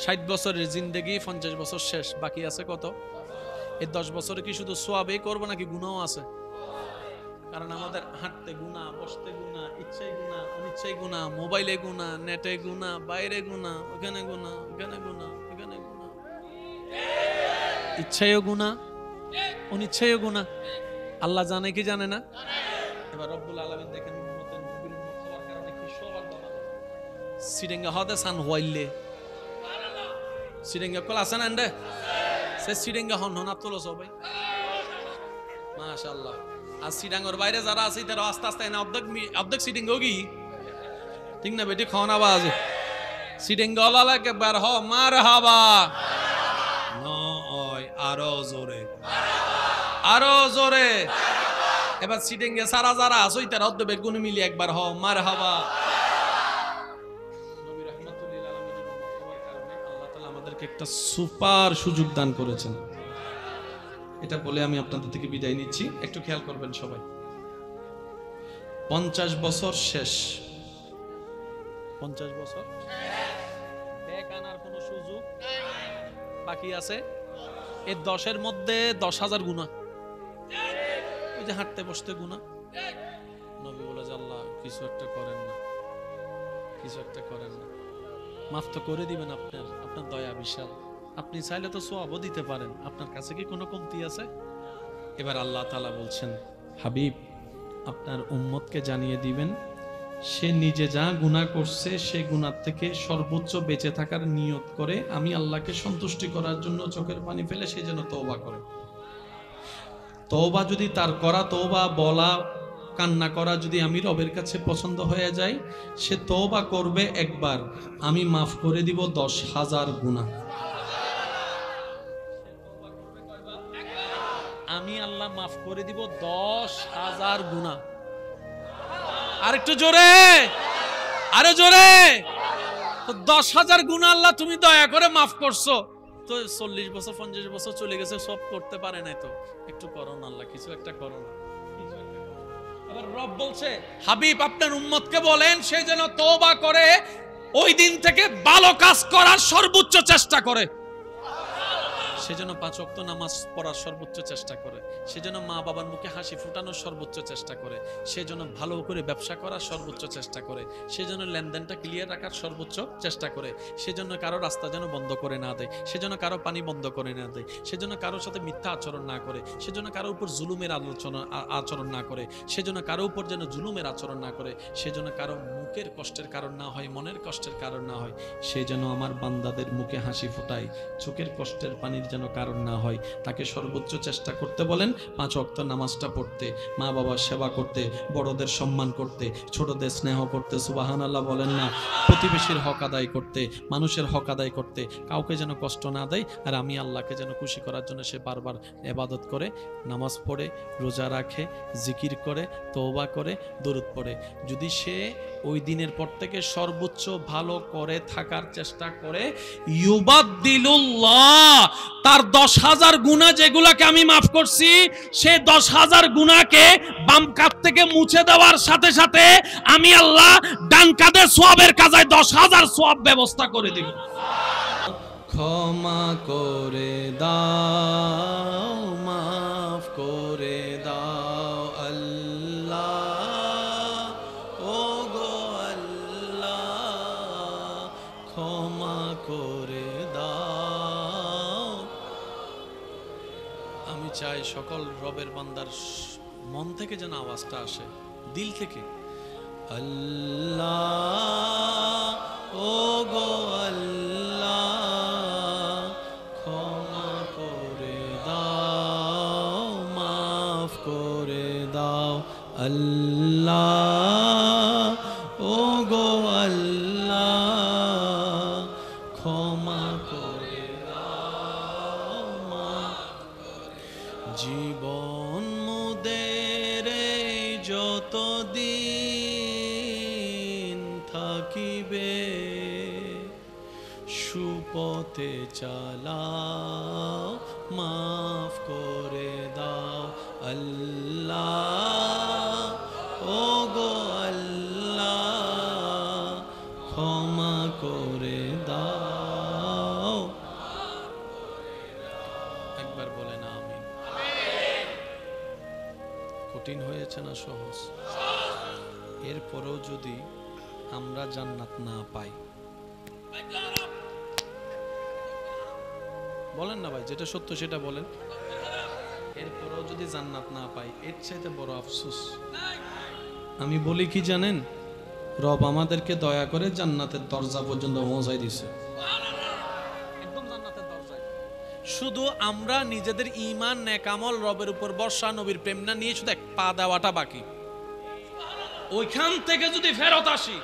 60 বছরের জিন্দেগি, 50 বছর শেষ, বাকি আছে কত? এই 10 বছরে কি শুধু সওয়াবই করব নাকি গুনাহও আছে? কারণ আমাদের হাঁটতে গুনাহ, বসতে গুনাহ, ইচ্ছায় গুনাহ, অনিচ্ছায় গুনাহ, মোবাইলে গুনাহ, নেটে গুনাহ, বাইরে গুনাহ, ওখানে গুনাহ, ওখানে গুনাহ, এখানে গুনাহ, ইচ্ছায়ও গুনাহ, অনিচ্ছায়ও গুনাহ। আল্লাহ জানে কি জানে না? এবার রব্বুল আলামিন দেখেন উম্মতের নবীর উম্মত হওয়ার কারণে কি সৌভাগ্য আমাদের। সিডেঙ্গা হদে সান হইলে সিডেঙ্গা কল আছেন এন্ডে সে সিডেঙ্গা হন হন আতলো সবাই মাশাআল্লাহ। আর সিডাঙ্গর বাইরে যারা আছে তারা আস্তে আস্তে না অর্ধেক সিডেঙ্গা কি ঠিক না বেটি খাওয়ান আওয়াজ সিডেঙ্গা ওয়ালাকে বার হ মারহাবা নয় আরো জোরে আরো জোরে। এবার সিডেঙ্গে সারা যারা আছে তারা অর্ধেক বেগুন মিলি একবার হ মারহাবা। নবী রাহমাতুল লিল আলামিনের উম্মত হওয়ার কারণে আল্লাহ তাআলা আমাদেরকে একটা সুপার সুযোগ দান করেছেন। এটা বলে আমি আপনাদের থেকে বিদায় নিচ্ছি, একটু খেয়াল করবেন সবাই। 50 বছর শেষ, 50 বছর ব্যাক আনার কোনো সুযোগ বাকি আছে। এই 10-এর মধ্যে 10,000 গুনাহ, ওই যে হাঁটতে বসতে গুনাহ। নবী বলে যে আল্লাহ কিছু একটা করেন না, কিছু একটা করেন না, মাফ তো করে দিবেন, আপনার দয়া বিশাল, আপনি চাইলে তো সওয়াবও দিতে পারেন, আপনার কাছে কি কোনো কমতি আছে? এবার আল্লাহ তাআলা বলছেন, হাবিব আপনার উম্মতকে জানিয়ে দিবেন সে নিজে যা গুনাহ করছে সে গুনাহ থেকে সর্বোচ্চ বেঁচে থাকার নিয়ত করে আমি আল্লাহকে সন্তুষ্টি করার জন্য চোখের পানি ফেলে সে যেন তওবা করে। তওবা যদি তার করা, তওবা বলা, কান্না করা যদি আমি রবের কাছে পছন্দ হয়ে যায়, সে তওবা করবে একবার, আমি মাফ করে দিব 10,000 গুনাহ। আমি আল্লাহ আল্লাহ মাফ করে দিব 10,000 গুনাহ। আরেকটু জোরে, আরে জোরে। তো 10,000 গুনাহ আল্লাহ তুমি দয়া করে মাফ করছো, তো 40 বছর 50 বছর চলে গেছে, সব করতে পারে নাই, তো একটু করো না আল্লাহ, কিছু একটা করো না। আবার রব বলছে হাবিব আপনার উম্মতকে বলেন সে যেন তওবা করে ওই দিন থেকে ভালো কাজ করার সর্বোচ্চ চেষ্টা করে, সেজন্য 5 ওয়াক্ত নামাজ পড়ার সর্বোচ্চ চেষ্টা করে, সেজন্য মা বাবার মুখে হাসি ফুটানোর সর্বোচ্চ চেষ্টা করে, সেজন্য ভালো করে ব্যবসা করার সর্বোচ্চ চেষ্টা করে, সেজন্য লেনদেনটা ক্লিয়ার রাখার সর্বোচ্চ চেষ্টা করে, সেজন্য কারো রাস্তা যেন বন্ধ করে না দেয়, সেজন্য কারো পানি বন্ধ করে না দেয়, সেজন্য কারোর সাথে মিথ্যা আচরণ না করে, সেজন্য কারো উপর জুলুমের আচরণ না করে, সেজন্য কারো উপর যেন জুলুমের আচরণ না করে, সেজন্য কারো মুখের কষ্টের কারণ না হয়, মনের কষ্টের কারণ না হয়, সেজন্য আমার বান্দাদের মুখে হাসি ফোটায়, চোখের কষ্টের পানির যেন কারণ না হয়, তাকে সর্বোচ্চ চেষ্টা করতে বলেন। 5 ওয়াক্ত নামাজটা পড়তে, মা বাবার সেবা করতে, বড়দের সম্মান করতে, ছোটদের স্নেহ করতে, সুবহানাল্লাহ বলেন না, প্রতিবেশীর হক আদায় করতে, মানুষের হক আদায় করতে, কাউকে যেন কষ্ট না দেয়, আর আমি আল্লাহকে যেন খুশি করার জন্য সে বারবার ইবাদত করে, নামাজ পড়ে, রোজা রাখে, জিকির করে, তওবা করে, দরুদ পড়ে। যদি সে ওই দিনের পর থেকে সর্বোচ্চ ভালো করে থাকার চেষ্টা করে, ইউবাদদিলুল্লাহ, তার 10,000 গুনাহ যেগুলাকে আমি মাফ করছি, সে 10,000 গুনাহকে বাম কাঁধ থেকে মুছে দেওয়ার সাথে সাথে আমি আল্লাহ ডান কাঁধের সওয়াবের কাজায় 10,000 সওয়াব ব্যবস্থা করে দিব। ক্ষমা করে দাও, মাফ করে দাও আল্লাহ, ও গো আল্লাহ, ক্ষমা করে দাও। আমি চাই সকল রবের বান্দার মন থেকে যেন আওয়াজটা আসে, দিল থেকে, আল্লাহ, ও গো আল্লাহ, ক্ষমা করে দাও, মাফ করে দাও আল্লাহ, ও গো আল্লাহ, ক্ষমা করে দাও, মাফ। জীবন মোদের যতদিন থাকিবে, সুপথে চালাও, মাফ করে দাও আল্লাহ, ও গো আল্লাহ, ক্ষমা করে দাও। একবার বলেন আমিন। কঠিন হয়েছে না সহজ? এরপরেও যদি আমরা জান্নাত না পাই, বলেন না ভাই, যেটা সত্য সেটা বলেন, এরপরেও যদি জান্নাত না পাই, এর চাইতে বড় আফসোস আমি বলি কি জানেন? রব আমাদেরকে দয়া করে জান্নাতের দরজা পর্যন্ত পৌঁছাই দিছে, একদম জান্নাতের দরজায়। শুধু আমরা নিজেদের ঈমান নেকামল রবের উপর ভরসা, নবীর প্রেম না নিয়ে শুধু এক পা দেওয়াটা বাকি। ওইখান থেকে যদি ফেরত আসি,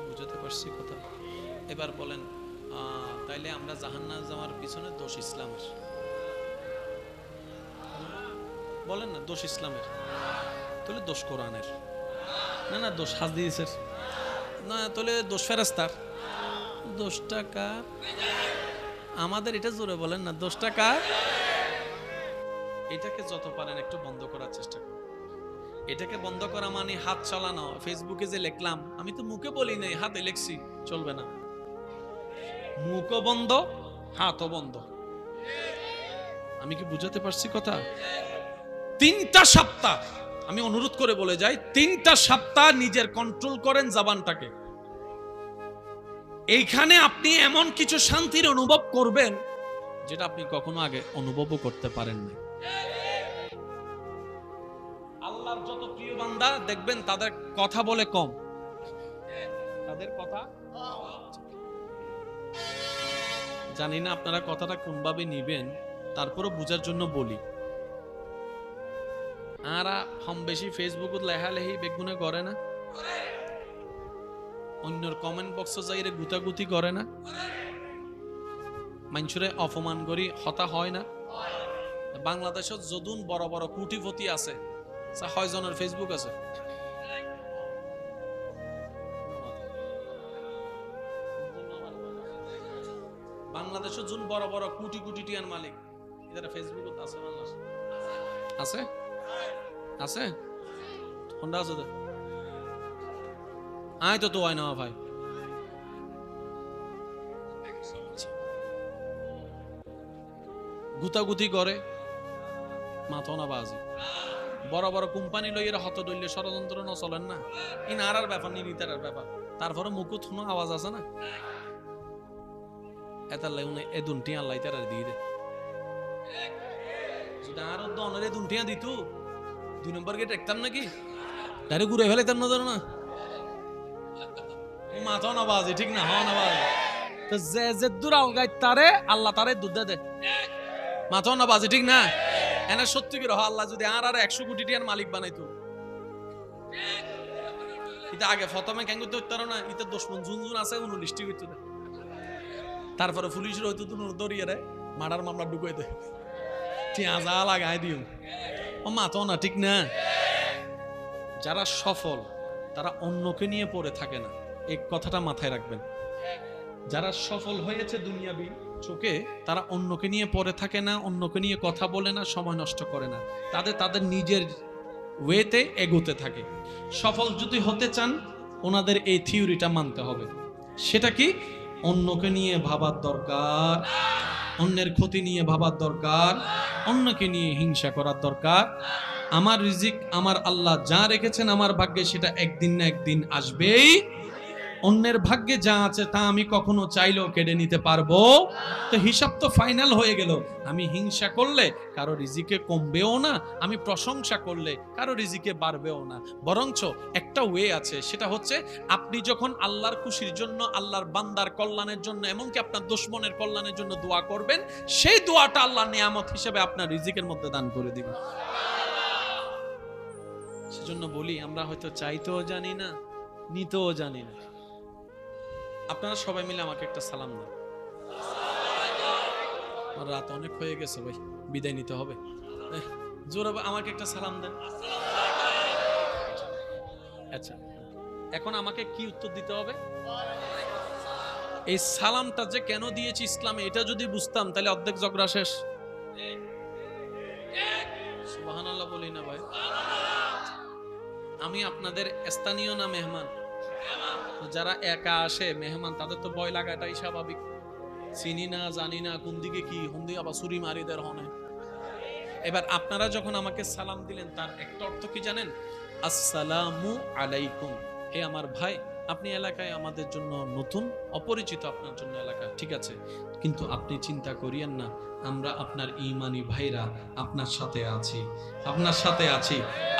বুঝতে পারছি কথা? এবার বলেন, তাইলে আমরা জাহান্নামে যাওয়ার পিছনে দোষ ইসলামের? বলেন না, দোষ ইসলামের? তাহলে দোষ কোরআনের? না না, দোষ হাদিসের? না, তাহলে দোষ ফেরেশতার? দোষটা কার? আমাদের। এটা জোরে বলেন না, দোষটা কার? এটাকে যত পারেন একটু বন্ধ করার চেষ্টা করুন। এটাকে বন্ধ করা মানে হাত চালানো। ফেসবুকে যে লিখলাম, আমি তো মুখে বলি নাই, হাতে লিখছি, চলবে না। মুখও বন্ধ, হাতও বন্ধ। আমি কি বুঝাতে পারছি কথা? 3টা সপ্তাহ আমি অনুরোধ করে বলে যাই, 3টা সপ্তাহ নিজের কন্ট্রোল করেন জবানটাকে। এইখানে আপনি এমন কিছু শান্তির অনুভব করবেন যেটা আপনি কখনো আগে অনুভবও করতে পারেন না। আল্লাহর যত প্রিয় বান্দা দেখবেন তাদের কথা বলে কম, তাদের কথা জানি না আপনারা কথাটা কোনভাবে নিবেন, তারপরও বুঝার জন্য বলি। আর কম বেশি ফেসবুকত লেখালেখি বেগুনে করে না, অন্যর কমেন্ট বক্স যাইরে গুতাগুতি করে না, মানুষরে অপমান করি হতা হয় না? বাংলাদেশত যদুন বড় বড় কোটিপতি আছে, হয় জনের ফেসবুক আছে। বাংলাদেশত যোন বড় বড় কোটি কোটি টিয়ার মালিক, এদের ফেসবুকত আছে? আছে আছে কোনটা আছে? আয় তো হয় না ভাই। গুতাগুতি করে মাথা না বাজি, বড় বড় কোম্পানি লই এরা হত দলীয় ষড়যন্ত্র ন চলেন না। ইন আর ব্যাপার নিতার ব্যাপার, তারপরে মুকুত কোনো আওয়াজ আছে না? এটার লাগে এ দুনটিয়া আল্লাহ তার দিয়ে দে। যদি আরো দনের দুনটিয়া দিত 2 নম্বর গেট একতাম নাকি ডাইরেক্ট ঘুরে ফেলাইতাম না, ধরো না মাথা না বাজি, ঠিক না? হওয়া না বাজি তো যে যে দূরাও গাই তারে আল্লাহ তারে দুধ দে, মাথা না বাজি, ঠিক না? এনা সত্যি করে আল্লাহ যদি আর 100 কোটি টিয়ার মালিক বানাইতো, এটা আগে প্রথমে কেন করতে হতো না? এটা 10 মন জুন জুন আছে 19টি করতে, তারপরে পুলিশের হয়তো দরিয়ে রে মার্ডার মামলা ঢুকাই দেয়, পেঁয়াজা লাগাই দিও। ও মাথা না, ঠিক না? যারা সফল তারা অন্যকে নিয়ে পড়ে থাকে না, এই কথাটা মাথায় রাখবেন। যারা সফল হয়েছে দুনিয়াবি চোখে, তারা অন্যকে নিয়ে পড়ে থাকে না, অন্যকে নিয়ে কথা বলে না, সময় নষ্ট করে না, তাদের নিজের ওয়েতে এগোতে থাকে। সফল যদি হতে চান ওনাদের এই থিওরিটা মানতে হবে। সেটা কি? অন্যকে নিয়ে ভাবার দরকার, অন্যের ক্ষতি নিয়ে ভাবার দরকার, অন্যকে নিয়ে হিংসা করার দরকার। আমার রিজিক আমার আল্লাহ যা রেখেছেন আমার ভাগ্যে সেটা একদিন না একদিন আসবেই। অন্যের ভাগ্যে যা আছে তা আমি কখনো চাইলেও কেড়ে নিতে পারবো? তো হিসাব তো ফাইনাল হয়ে গেল। আমি হিংসা করলে কারো রিজিকে কমবেও না, আমি প্রশংসা করলে কারো রিজিকে বাড়বেও না। বরঞ্চ একটা ওয়ে আছে, সেটা হচ্ছে আপনি যখন আল্লাহর খুশির জন্য, আল্লাহর বান্দার কল্যাণের জন্য, এমনকি আপনার দুশমনের কল্যাণের জন্য দোয়া করবেন, সেই দোয়াটা আল্লাহ নিয়ামত হিসেবে আপনার রিজিকের মধ্যে দান করে দিবেন। সেজন্য বলি, আমরা হয়তো চাইতেও জানি না, নিতেও জানি না। আপনারা সবাই মিলে আমাকে একটা সালাম দেন। রাত অনেক হয়ে গেছে ভাই, বিদায় নিতে হবে। জোরে আমাকে একটা সালাম দেন। আচ্ছা, এখন আমাকে কি উত্তর দিতে হবে? এই সালামটা যে কেন দিয়েছি ইসলামে, এটা যদি বুঝতাম তাহলে অর্ধেক ঝগড়া শেষ। সুবহানাল্লাহ বলি না ভাই? আমি আপনাদের স্থানীয় না মেহমান? যারা একা আসে মেহমান, তাদের তো ভয় লাগাটাই স্বাভাবিক। চিনি না, জানি না কোন দিকে কি হুন্দি আবার ছুরি মারিদের হনে। এবার আপনারা যখন আমাকে সালাম দিলেন, তার একটা অর্থ কি জানেন? আসসালামু আলাইকুম। হে আমার ভাই, আপনি এলাকায় আমাদের জন্য নতুন, অপরিচিত আপনার জন্য এলাকা, ঠিক আছে, কিন্তু আপনি চিন্তা করিয়েন না, আমরা আপনার ঈমানি ভাইরা আপনার সাথে আছি, আপনার সাথে আছি।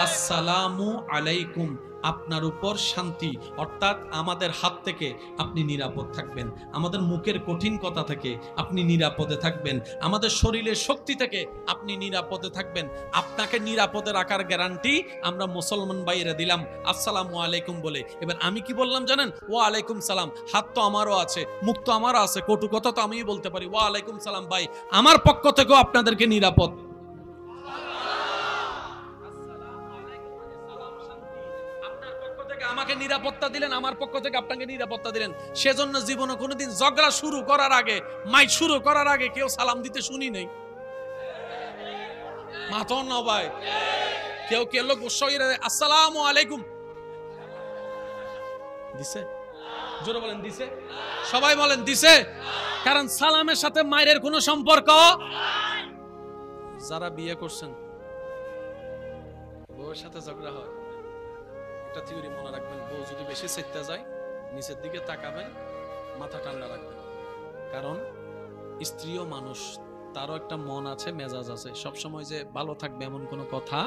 আসসালামু আলাইকুম, আপনার উপর শান্তি, অর্থাৎ আমাদের হাত থেকে আপনি নিরাপদ থাকবেন, আমাদের মুখের কঠিন কথা থেকে আপনি নিরাপদে থাকবেন, আমাদের শরীরের শক্তি থেকে আপনি নিরাপদে থাকবেন। আপনাকে নিরাপদে রাখার গ্যারান্টি আমরা মুসলমান ভাইয়েরা দিলাম আসসালামু আলাইকুম বলে। এবার আমি কি বললাম জানেন? ওয়া আলাইকুম সালাম। হাত তো আমারও আছে, মুখ তো আমারও আছে, কটু কথা তো আমিই বলতে পারি। ওয়া আলাইকুম সালাম ভাই, আমার পক্ষ থেকেও আপনাদেরকে নিরাপদ। আমাকে নিরাপত্তা দিলেন, আমার পক্ষ থেকে আপনাকে নিরাপত্তা দিলেন। সেজন্য জীবনে কোনোদিন ঝগড়া শুরু করার আগে, মাইক শুরু করার আগে কেউ সালাম দিতে শুনি নাই। মাথা না ভাই, কেউ কেউ লোক আসসালামু আলাইকুম দিছে? জোরে বলেন দিছে? সবাই বলেন দিছে। কারণ সালামের সাথে মায়ের কোনো সম্পর্ক। যারা বিয়ে করছেন, বউয়ের সাথে ঝগড়া হয়, একটা থিওরি মনে রাখবেন, বউ যদি বেশি চেতে যায় নিচের দিকে তাকাবেন, মাথা ঠান্ডা রাখবেন। কারণ স্ত্রীও মানুষ, তারও একটা মন আছে, মেজাজ আছে, সবসময় যে ভালো থাকবে এমন কোনো কথা।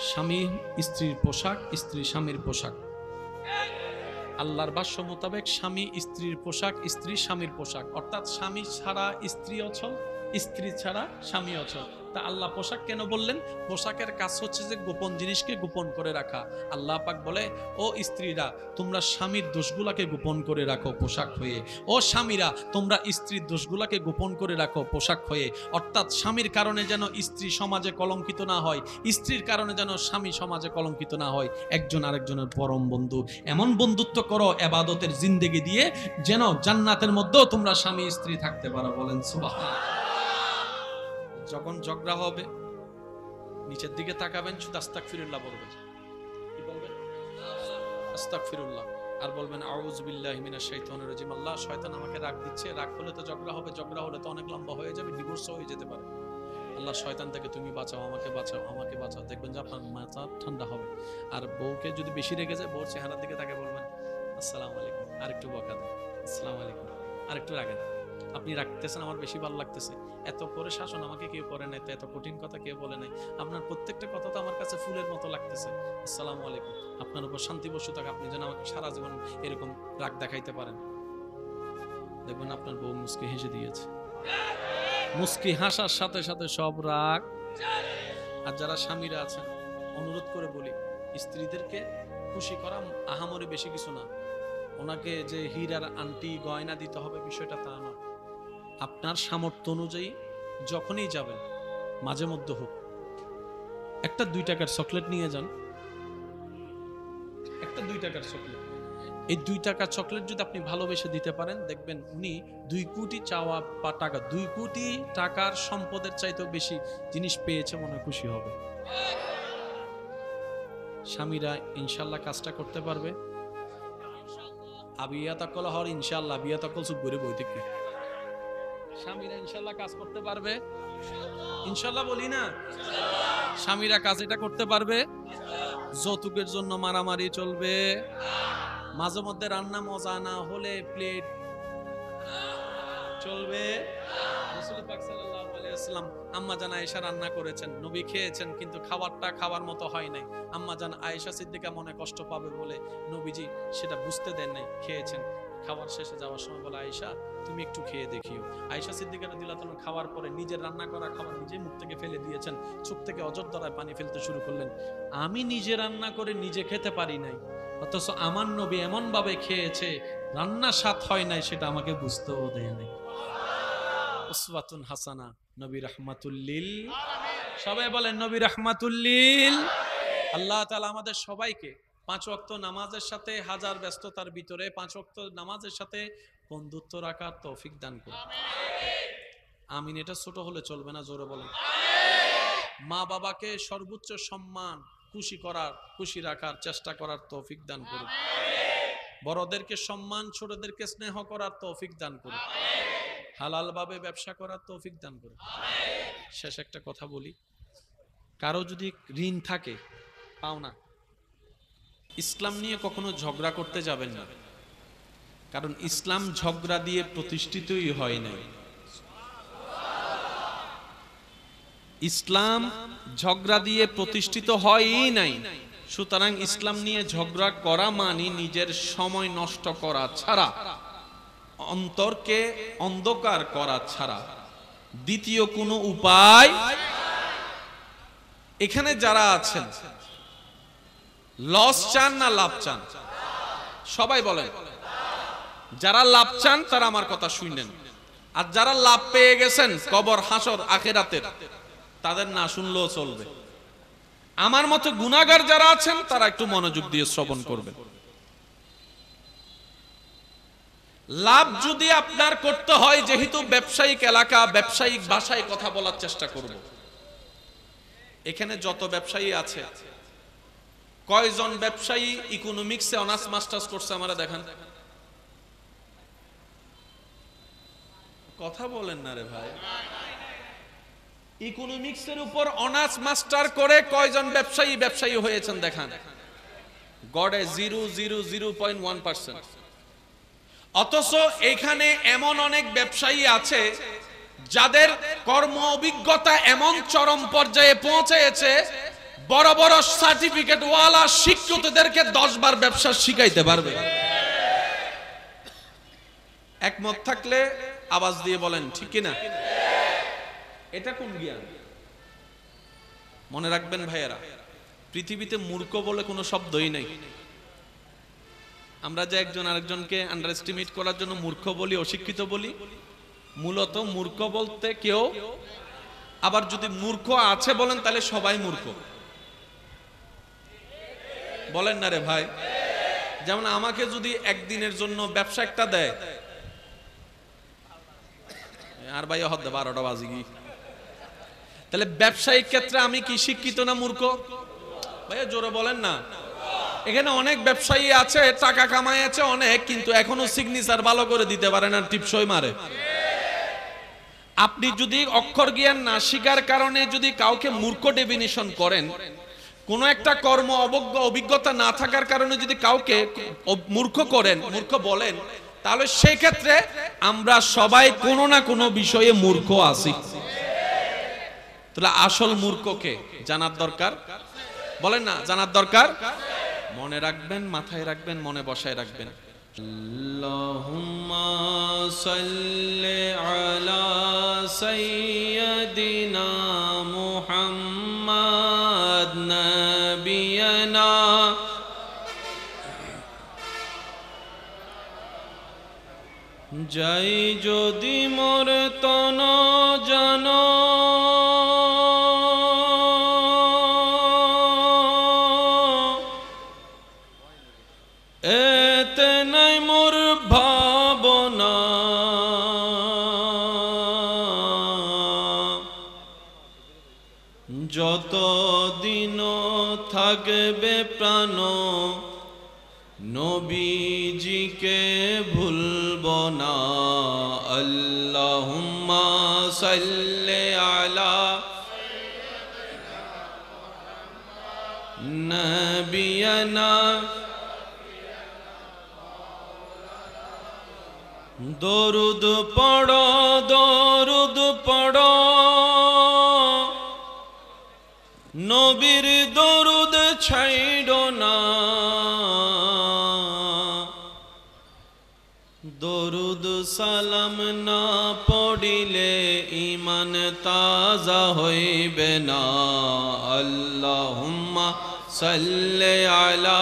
স্বামী স্ত্রীর পোশাক, স্ত্রী স্বামীর পোশাক। আল্লাহর ভাষ্য মোতাবেক স্বামী স্ত্রীর পোশাক, স্ত্রী স্বামীর পোশাক। অর্থাৎ স্বামী ছাড়া স্ত্রী অচল, স্ত্রী ছাড়া স্বামী অচল। তা আল্লাহ পোশাক কেন বললেন? পোশাকের কাজ হচ্ছে যে গোপন জিনিসকে গোপন করে রাখা। আল্লাহ পাক বলে, ও স্ত্রীরা তোমরা স্বামীর দোষগুলাকে গোপন করে রাখো পোশাক হয়ে, ও স্বামীরা তোমরা স্ত্রীর দোষগুলাকে গোপন করে রাখো পোশাক হয়ে। অর্থাৎ স্বামীর কারণে যেন স্ত্রী সমাজে কলঙ্কিত না হয়, স্ত্রীর কারণে যেন স্বামী সমাজে কলঙ্কিত না হয়। একজন আরেকজনের পরম বন্ধু, এমন বন্ধুত্ব করো ইবাদতের জিন্দেগি দিয়ে যেন জান্নাতের মধ্যেও তোমরা স্বামী স্ত্রী থাকতে পারো। বলেন সুবহানাল্লাহ। যখন ঝগড়া হবে নিচের দিকে তাকাবেন, শুধু আস্তাগফিরুল্লাহ বলবেন। কি বলবেন? আস্তাগফিরুল্লাহ। আর বলবেন আউযু বিল্লাহি মিনাশ শাইতানির রাজিম। আল্লাহ, শয়তান আমাকে রাগ দিচ্ছে, রাগ হলে তো ঝগড়া হবে, ঝগড়া হলে তো অনেক লম্বা হয়ে যাবে, ডিভোর্স হয়ে যেতে পারে। আল্লাহ, শয়তান থেকে তুমি বাঁচাও, আমাকে বাঁচাও, আমাকে বাঁচাও। দেখবেন যে আপনার মাথা ঠান্ডা হবে। আর বউকে যদি বেশি রেগে যায়, বউর চেহারার দিকে তাকে বলবেন আসসালামু আলাইকুম, আরেকটু বকা দেন, আসসালামু আলাইকুম, আরেকটু রাগেন, আপনি রাখতেছেন, আমার বেশি ভালো লাগতেছে, এত করে শাসন আমাকে কেউ করে নাই, তো এত কঠিন কথা কেউ বলে নাই, আপনার প্রত্যেকটা কথা তো আমার কাছে ফুলের মতো লাগতেছে, আসসালামু আলাইকুম, আপনার উপর শান্তি বসে থাক, আপনি যেন আমাকে সারা জীবন এরকম রাগ দেখাইতে পারেন। দেখবেন আপনার বউ মুস্কি হেসে দিয়েছে। মুস্কি হাসার সাথে সাথে সব রাগ। আর যারা স্বামীরা আছেন, অনুরোধ করে বলি, স্ত্রীদেরকে খুশি করা আহামরি বেশি কিছু না। ওনাকে যে হীরার আংটি গয়না দিতে হবে বিষয়টা তা না। আপনার সামর্থ্য অনুযায়ী যখনই যাবেন, মাঝে মধ্যে হোক, একটা 2 টাকার চকলেট নিয়ে যান। একটা 2 টাকার চকলেট, এই 2 টাকার চকলেট যদি আপনি ভালোবেসে দিতে পারেন, দেখবেন উনি 2 কোটি চাওয়া বা টাকা, 2 কোটি টাকার সম্পদের চাইতেও বেশি জিনিস পেয়েছে, মনে খুশি হবে। স্বামীরা ইনশাল্লাহ কাজটা করতে পারবে। আবিয়া তাকল হর ইনশাল্লাহ, বিয়া তাকল চুপ করে বই থেকে স্বামীরা ইনশাল্লাহ কাজ করতে পারবে। ইনশাল্লাহ বলি না, স্বামীরা কাজ এটা করতে পারবে। যৌতুকের জন্য মারামারি চলবে, মাঝে মধ্যে রান্না মজা না হলে প্লেট চলবে। রাসূল পাক সাল্লাল্লাহু আলাইহি ওয়াসাল্লাম আম্মা জান আয়েশা রান্না করেছেন, নবী খেয়েছেন, কিন্তু খাবারটা খাবার মতো হয় নাই। আম্মা জান আয়েশা সিদ্দিকা মনে কষ্ট পাবে বলে নবীজি সেটা বুঝতে দেন নাই, খেয়েছেন। খাবার শেষে যাওয়ার সময় বলে, আয়েশা তুমি একটু খেয়ে দেখিও। আয়েশা সিদ্দিকা রাদিয়াল্লাহু তাআলা খাওয়ার পরে নিজের রান্না করা খাবার নিজে মুখ থেকে ফেলে দিয়েছেন, চোখ থেকে অজর পানি ফেলতে শুরু করলেন। আমি নিজে রান্না করে নিজে খেতে পারি নাই, অথচ আমার নবী এমন ভাবে খেয়েছে, রান্না স্বাদ হয় নাই, সেটা আমাকে বুঝতেও দেয় নাই। উসওয়াতুন হাসানা, নবী রাহমাতুল লিল আলামিন। সবাই বলেন নবী রাহমাতুল লিল। আল্লাহ তাআলা আমাদের সবাইকে 5 ওয়াক্ত নামাজের সাথে, হাজার ব্যস্ততার ভিতরে 5 ওয়াক্ত নামাজের সাথে বন্ধুত্ব রাখার তৌফিক দান করুন। আমিন। এটা ছোট হলে চলবে না, জোরে বলেন আমিন। মা বাবাকে সর্বোচ্চ সম্মান, খুশি করার, খুশি রাখার চেষ্টা করার তৌফিক দান করুন। বড়দেরকে সম্মান, ছোটদেরকে স্নেহ করার তৌফিক দান করুন। হালাল ভাবে ব্যবসা করার তৌফিক দান করুন। শেষ একটা কথা বলি, কারো যদি ঋণ থাকে, পাওনা, ইসলাম নিয়ে কখনো ঝগড়া করতে যাবেন না, কারণ ইসলাম ঝগড়া দিয়ে প্রতিষ্ঠিতই হয় নাই। ইসলাম ঝগড়া দিয়ে প্রতিষ্ঠিত হয়ই নাই। সুতরাং ইসলাম নিয়ে ঝগড়া করা মানে নিজের সময় নষ্ট করা ছাড়া, অন্তরকে অন্ধকার করা ছাড়া দ্বিতীয় কোনো উপায়। এখানে যারা আছেন, লস চান না লাভ চান? সবাই বলেন। যারা লাভ চান তারা আমার কথা শুনেন, আর যারা লাভ পেয়ে গেছেন কবর, হাসর, আখিরাতের, তাদের না শুনলেও চলবে। আমার মতো গুনাহগার যারা আছেন তারা একটু মনোযোগ দিয়ে শ্রবণ করবেন। লাভ যদি আপনার করতে হয়, যেহেতু ব্যবসায়িক এলাকা, ব্যবসায়িক ভাষায় কথা বলার চেষ্টা করব। এখানে যত ব্যবসায়ী আছে, কয়জন ব্যবসায়ী ইকোনমিক্সে অনার্স মাস্টার্স করছে আমরা দেখান। কথা বলেন না রে ভাই। ইকোনমিক্সের উপর অনার্স মাস্টার করে কয়জন ব্যবসায়ী হয়েছেন দেখান। গড়ে 0.001%। অথচ এখানে এমন অনেক ব্যবসায়ী আছে যাদের কর্ম অভিজ্ঞতা এমন চরম পর্যায়ে পৌঁছেছে, বড় বড় সার্টিফিকেট ওয়ালা শিক্ষিতদেরকে 10 বার ব্যবসা শিখাইতে পারবে। একমত থাকলে আওয়াজ দিয়ে বলেন ঠিক কিনা। এটা কোন জ্ঞান? মনে রাখবেন ভাইয়েরা, পৃথিবীতে মূর্খ বলে কোনো শব্দই নেই। আমরা যে একজন আরেকজনকে আন্ডার এস্টিমেট করার জন্য মূর্খ বলি, অশিক্ষিত বলি, মূলত মূর্খ বলতে কেউ, আবার যদি মূর্খ আছে বলেন তাহলে সবাই মূর্খ। বলেন না রে ভাই? যেমন আমাকে যদি একদিনের জন্য ব্যবসা একটা দেয়, আর ভাই হতে 12টা বাজে কি, তাহলে ব্যবসায়িক ক্ষেত্রে আমি কি শিক্ষিত না মূর্খ? ভাইয়া জোরে বলেন না। এখানে অনেক ব্যবসায়ী আছে, টাকা কামাই আছে অনেক, কিন্তু এখনো সিগনেচার ভালো করে দিতে পারে না, টিপসই মারে। আপনি যদি অক্ষর জ্ঞান না শিকার কারণে যদি কাউকে মূর্খ ডেফিনিশন করেন, কোন একটা কর্ম অভিজ্ঞতা না থাকার কারণে যদি কাউকে মূর্খ করেন, মূর্খ বলেন, তাহলে সেই ক্ষেত্রে আমরা সবাই কোনো না কোনো বিষয়ে মূর্খ আছি। তাহলে আসল মূর্খকে জানার দরকার। বলেন না, জানার দরকার। মনে রাখবেন, মাথায় রাখবেন, মনে বসায় রাখবেন। আল্লাহুম্মা সাল্লি আলা সাইয়্যিদিনা মুহাম্মাদ নাবিয়ানা যাই যদি মোর তন জন এতে নাই মোর ভাবনা যত দিন থাকবে প্রাণ নবীজিকে ভুলব না। আল্লাহুম্মা সাল্লি আলা নবিয়ানা দরুদ পড়ো, দরুদ পড়ো, নবীর দরুদ ছাইড়ো না। দরুদ সালাম না পড়িলে ঈমান তাজা হইবে না। আল্লাহুম্মা সাল্লি আলা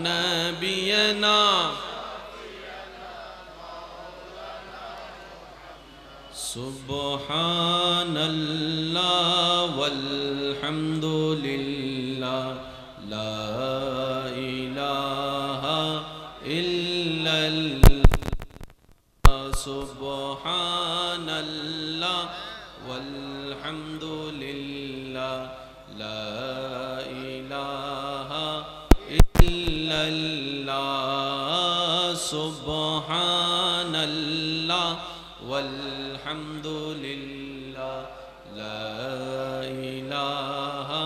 নবিয়ানা সুবহানাল্লাহ ওয়ালহামদুলিল্লাহ লা ইলাহা ইল্লাল্লাহ সুবহানাল্লাহ ওয়ালহামদুলিল্লাহ লা ইলাহা ইল্লাল্লাহ সুবহানাল্লাহ ওয়ালহামদুলিল্লাহ লা ইলাহা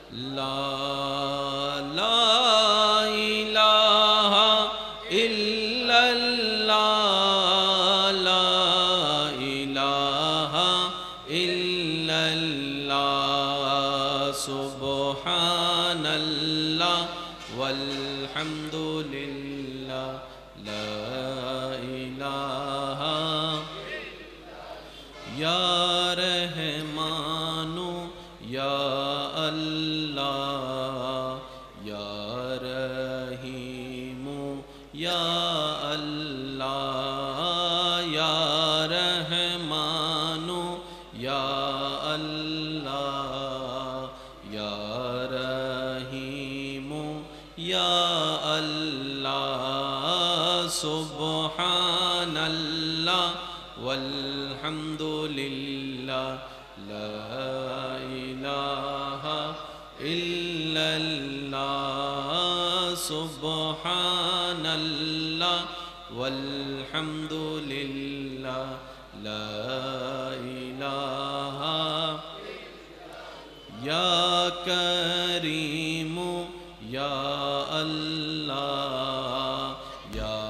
ইল্লাল্লাহ লা ইলাহা ইল্লাল্লাহ লা ইলাহা ইল্লাল্লাহ সুবহানাল্লাহ ওয়ালহামদুলিল্লাহ লা ইলাহা ইয়া রহমানু ইয়া আল্লাহ ইয়া রহিমু ইয়া আল্লাহ ইয়া রহমানু ইয়া আল্লাহ ইয়া রহিমু ইয়া আল্লাহ সুবহানাল্লাহ ওয়ালহামদুলিল্লাহ লা ইলাহা ইল্লাল্লাহ সুবহানাল্লাহ ওয়ালহামদুলিল্লাহ লা ইলাহা ইয়া কারীমু ইয়া আল্লাহ ইয়া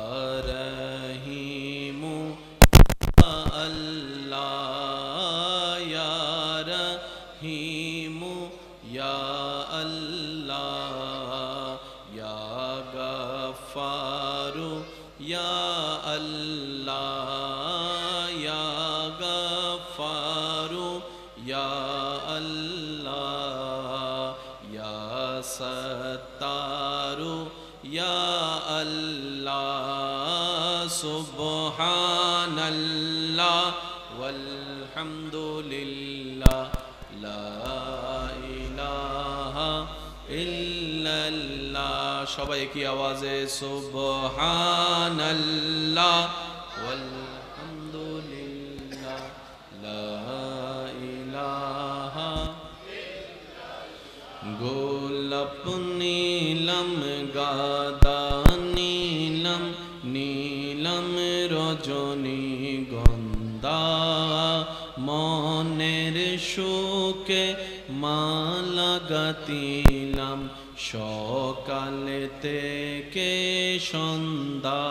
রহিমু আল্লাহ ইয়া রহিমু ইয়া আল্লাহ ইয়া গফফারু ইয়া আল্লাহ সুবহানাল্লাহ ওয়ালহামদুলিল্লাহ লা ইলাহা ইল্লাল্লাহ। সবাই কি আওয়াজে সুবহানাল্লাহ ওয়ালহামদুলিল্লাহ লা ইলাহা। গোলাপ নীলম গাদা নীলম নীলম রজনী গন্ধা মনের সুখে মালা গাতিলাম সকাল থেকে সন্ধ্যা।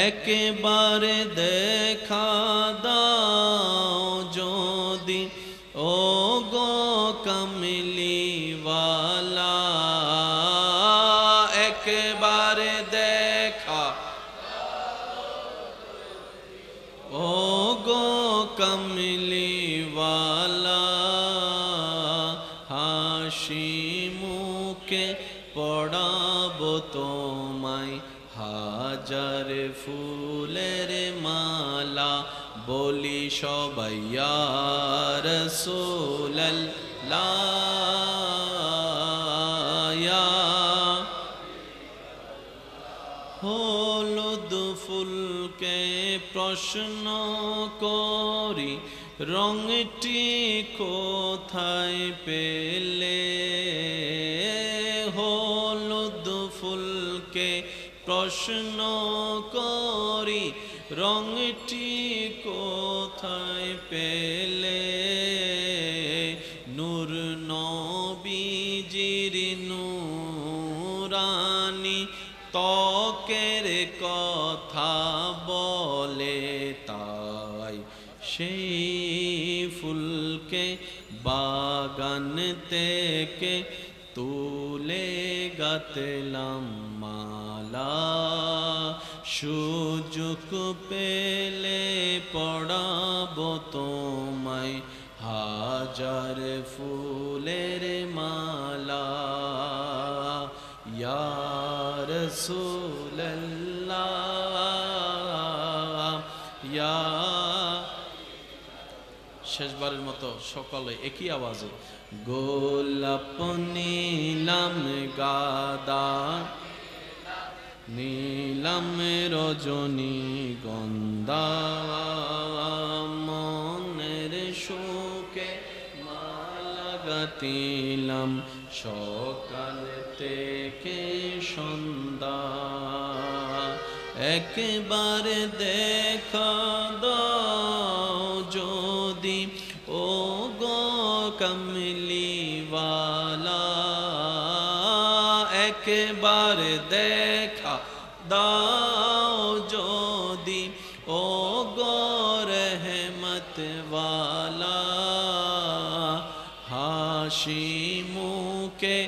একবারে দেখা দাও যদি ও গো কমলিওয়ালা, একবারে দেখা ও গো কমলিওয়ালা। হাসি মুখে পড়াবো তোমায় হাজার ফুলের মালা, বলি সবাই ইয়া রাসূলুল্লাহ। হলুদ ফুলকে প্রশ্ন করি রঙটি কোথায় পেলে, হলুদ ফুলকে প্রশ্ন করি রঙটি কোথায় পেলে। নূর নবীজির নূরানি ত্বকের কথা বলে, তাই সেই ফুলকে বাগান থেকে তুলে গাঁথলাম মালা। সুযোগ পেলে পড়াবো তোমায় হাজার ফুলের মালা। ইয়া রাসূলুল্লাহ ইয়া। শেষবারের মতো সকলে একই আওয়াজে গোলাপ নীলম গাদা নীলম রজনী গন্ধা মনের সুখে মালা গাঁথিলাম সকাল থেকে সন্ধ্যা। একবার দেখা দাও যদি ও গো কমলিওয়ালা, একবার দেখা দাও যদি ও গো রহমতওয়ালা। হাসি মুখে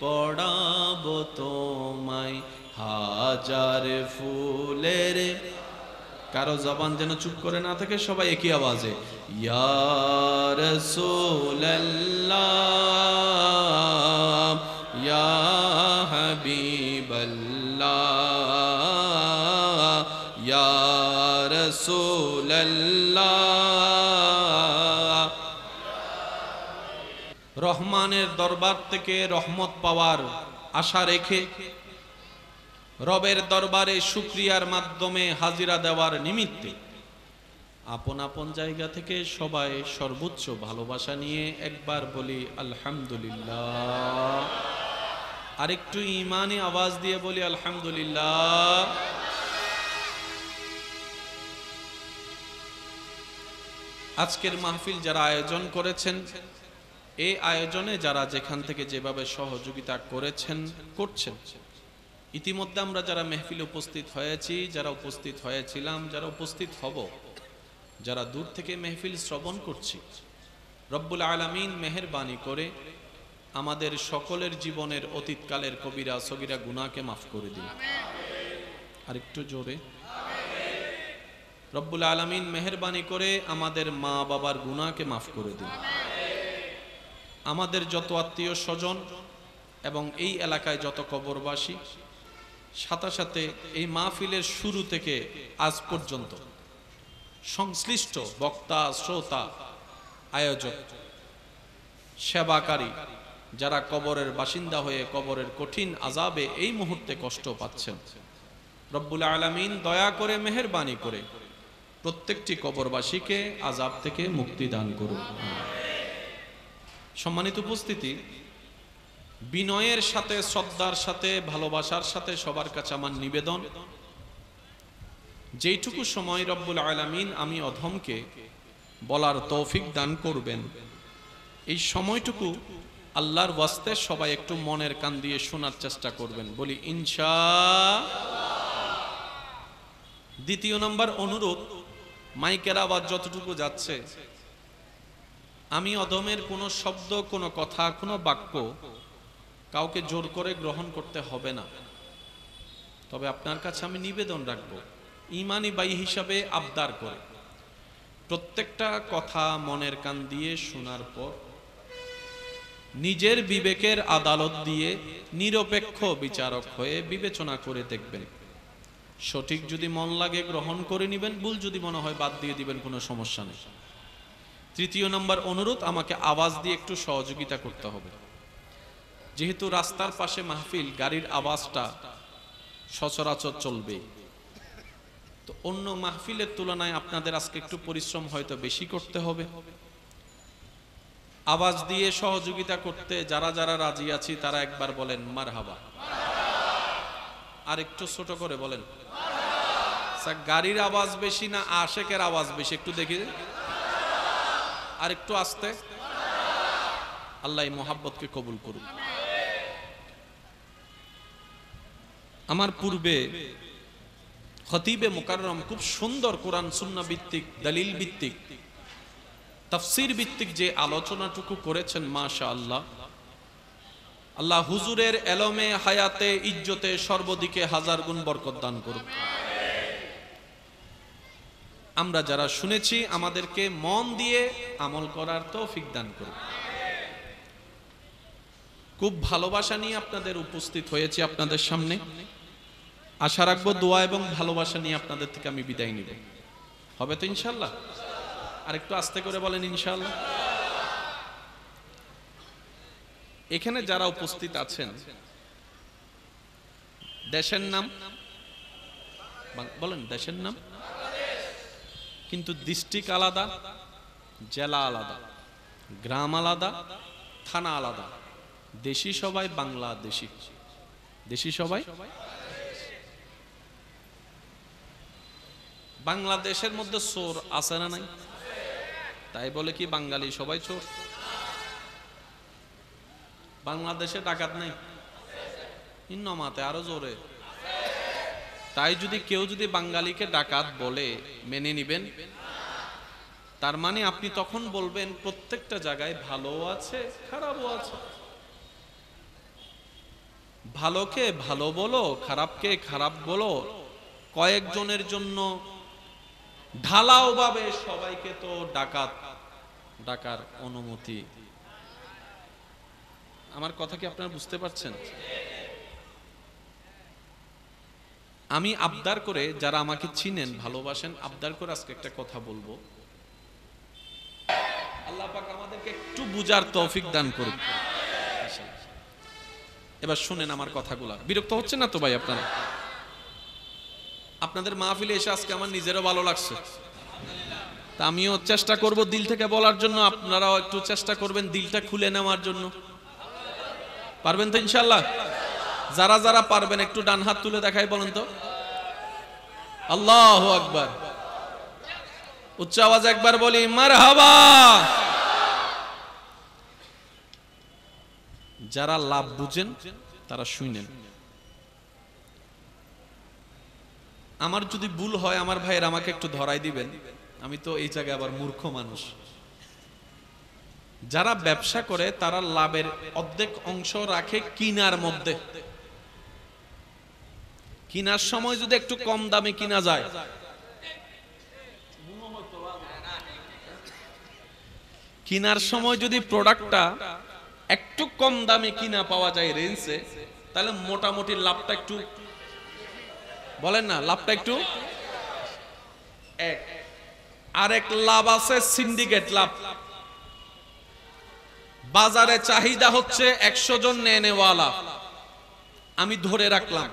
পড়াবো তোমায় হাজার ফুলের। কারো জবান যেন চুপ করে না থাকে, সবাই একই আওয়াজে ইয়া রাসূলুল্লাহ ইয়া হাবিবাল্লাহ ইয়া রাসূলুল্লাহ। রহমানের দরবার থেকে রহমত পাওয়ার আশা রেখে রবের দরবারে শুকরিয়ার মাধ্যমে হাজিরা দেওয়ার নিমিত্তে আপন আপন জায়গা থেকে সবাই সর্বোচ্চ ভালোবাসা নিয়ে একবার বলি আলহামদুলিল্লাহ। আরেকটু ঈমানে আওয়াজ দিয়ে বলি আলহামদুলিল্লাহ। আজকের মাহফিল যারা আয়োজন করেছেন, এই আয়োজনে যারা যেখান থেকে যেভাবে সহযোগিতা করেছেন করছেন, ইতিমধ্যে আমরা যারা মেহফিলে উপস্থিত হয়েছি, যারা উপস্থিত হয়েছিলাম, যারা উপস্থিত হব, যারা দূর থেকে মেহফিল শ্রবণ করছি, রব্বুল আলামিন মেহেরবানি করে আমাদের সকলের জীবনের অতীতকালের কবিরা সগীরা গুনাহকে মাফ করে দিন। আরেকটু জোরে রব্বুল আলামিন মেহেরবানি করে আমাদের মা বাবার গুনাহকে মাফ করে দিন। আমাদের যত আত্মীয় স্বজন এবং এই এলাকায় যত কবরবাসী সাথে সাথে এই মাহফিলের শুরু থেকে আজ পর্যন্ত সংশ্লিষ্ট বক্তা, শ্রোতা, আয়োজক, সেবাকারী যারা কবরের বাসিন্দা হয়ে কবরের কঠিন আযাবে এই মুহূর্তে কষ্ট পাচ্ছেন, রব্বুল আলামিন দয়া করে মেহেরবানি করে প্রত্যেকটি কবরবাসীকে আযাব থেকে মুক্তি দান করুন। সম্মানিত উপস্থিতি, বিনয়ের সাথে, শ্রদ্ধার সাথে, ভালোবাসার সাথে সবার কাছে আমার নিবেদন, যেইটুকু সময় রব্বুল আলামিন আমি অধমকে বলার তৌফিক দান করবেন, এই সময়টুকু আল্লাহর ওয়াস্তে সবাই একটু মনের কান দিয়ে শোনার চেষ্টা করবেন, বলি ইনশাআল্লাহ। দ্বিতীয় নম্বর অনুরোধ, মাইকের আওয়াজ যতটুকু যাচ্ছে, আমি অধমের কোনো শব্দ, কোনো কথা, কোনো বাক্য কাউকে জোর করে গ্রহণ করতে হবে না। তবে আপনার কাছে আমি নিবেদন রাখবো, ইমানি বাই হিসাবে আবদার করে প্রত্যেকটা কথা মনের কান দিয়ে শোনার পর নিজের বিবেকের আদালত দিয়ে নিরপেক্ষ বিচারক হয়ে বিবেচনা করে দেখবেন। সঠিক যদি মন লাগে গ্রহণ করে নেবেন, ভুল যদি মনে হয় বাদ দিয়ে দিবেন, কোনো সমস্যা নেই। তৃতীয় নম্বর অনুরোধ, আমাকে আওয়াজ দিয়ে একটু সহযোগিতা করতে হবে। যেহেতু রাস্তার পাশে মাহফিল, গাড়ির আওয়াজটা সচরাচর চলবে, তো অন্য মাহফিলের তুলনায় আপনাদের আজকে একটু পরিশ্রম হয়তো বেশি করতে হবে। আওয়াজ দিয়ে সহযোগিতা করতে যারা যারা রাজি আছি তারা একবার বলেন মারহাবা। আর একটু ছোট করে বলেন। গাড়ির আওয়াজ বেশি না আশেকের আওয়াজ বেশি, একটু দেখি। আর একটু আস্তে। আল্লাহ এই মোহাব্বতকে কবুল করুন। আমার পূর্বে খতিবে মুকাররম খুব সুন্দর কোরআন সুন্নাহ ভিত্তিক, দলিল ভিত্তিক, তাফসীর ভিত্তিক যে আলোচনাটুকু করেছেন, মাশাআল্লাহ, আল্লাহ হুজুরের এলমে, হায়াতে, ইজ্জতে সর্বদিকে হাজার গুণ বরকত দান করুন। আমরা যারা শুনেছি আমাদেরকে মন দিয়ে আমল করার তৌফিক দান করুন। খুব ভালোবাসা নিয়ে আপনাদের উপস্থিত হয়েছি আপনাদের সামনে। আশা রাখবো দোয়া এবং ভালোবাসা নিয়ে আপনাদের থেকে আমি বিদায় নিব। হবে তো ইনশাআল্লাহ? আর একটু আস্তে করে বলেন ইনশাআল্লাহ। এখানে যারা উপস্থিত আছেন, দেশের নাম বলেন, দেশের নাম, কিন্তু ডিস্ট্রিক্ট আলাদা, জেলা আলাদা, গ্রাম আলাদা, থানা আলাদা। দেশি সবাই বাংলাদেশি, দেশি সবাই। বাংলাদেশের মধ্যে চোর আছে না নাই? তাই বলে কি বাঙালি সবাই চোর? বাংলাদেশে ডাকাত নাই? ইন্নমাতে আরো জোরে। তাই যদি কেউ যদি বাঙালিকে ডাকাত বলে মেনে নিবেন? তার মানে আপনি তখন বলবেন প্রত্যেকটা জায়গায় ভালো আছে, খারাপও আছে। ভালোকে ভালো বলো, খারাপকে খারাপ বলো, কয়েকজনের জন্য ঢালাও ভাবে সবাইকে তো ডাকার অনুমতি। আমার কথা কি আপনারা বুঝতে পারছেন? আমি আবদার করে, যারা আমাকে চিনেন, ভালোবাসেন, আবদার করে আজকে একটা কথা বলবো। আল্লাহ পাক আমাদেরকে একটু বুঝার তৌফিক দান করুন। এবার শুনেন আমার কথাগুলা। বিরক্ত হচ্ছেন না তো ভাই আপনারা? আপনাদের মাহফিলে এসে আজকে আমার নিজেরও ভালো লাগছে। তা আমিও চেষ্টা করব দিল থেকে বলার জন্য, আপনারাও একটু চেষ্টা করবেন দিলটা খুলে নেওয়ার জন্য। পারবেন তো ইনশাআল্লাহ? যারা যারা পারবেন একটু ডান হাত তুলে দেখাই বলেন তো। আল্লাহু আকবার। উচ্চ আওয়াজ একবার বলি মারহাবা। যারা লাভ বুঝেন তারা শুনেন। আমার যদি ভুল হয় আমার ভাইয়ের আমাকে একটু ধরাই দিবেন, আমি তো এই জায়গায় আবার মূর্খ মানুষ। যারা ব্যবসা করে তারা লাভের অর্ধেক অংশ রাখে কিনার মধ্যে। কিনার সময় যদি একটু কম দামে কিনা যায়, কিনার সময় যদি প্রোডাক্টটা একটু কম দামে কিনা পাওয়া যায় রেঞ্জে, তাহলে মোটামুটি লাভটা একটু বলেন না, লাভটা একটু এক। আরেক লাভ আছে সিন্ডিকেট লাভ। বাজারে চাহিদা হচ্ছে 100 জন নেনেওয়ালা, আমি ধরে রাখলাম।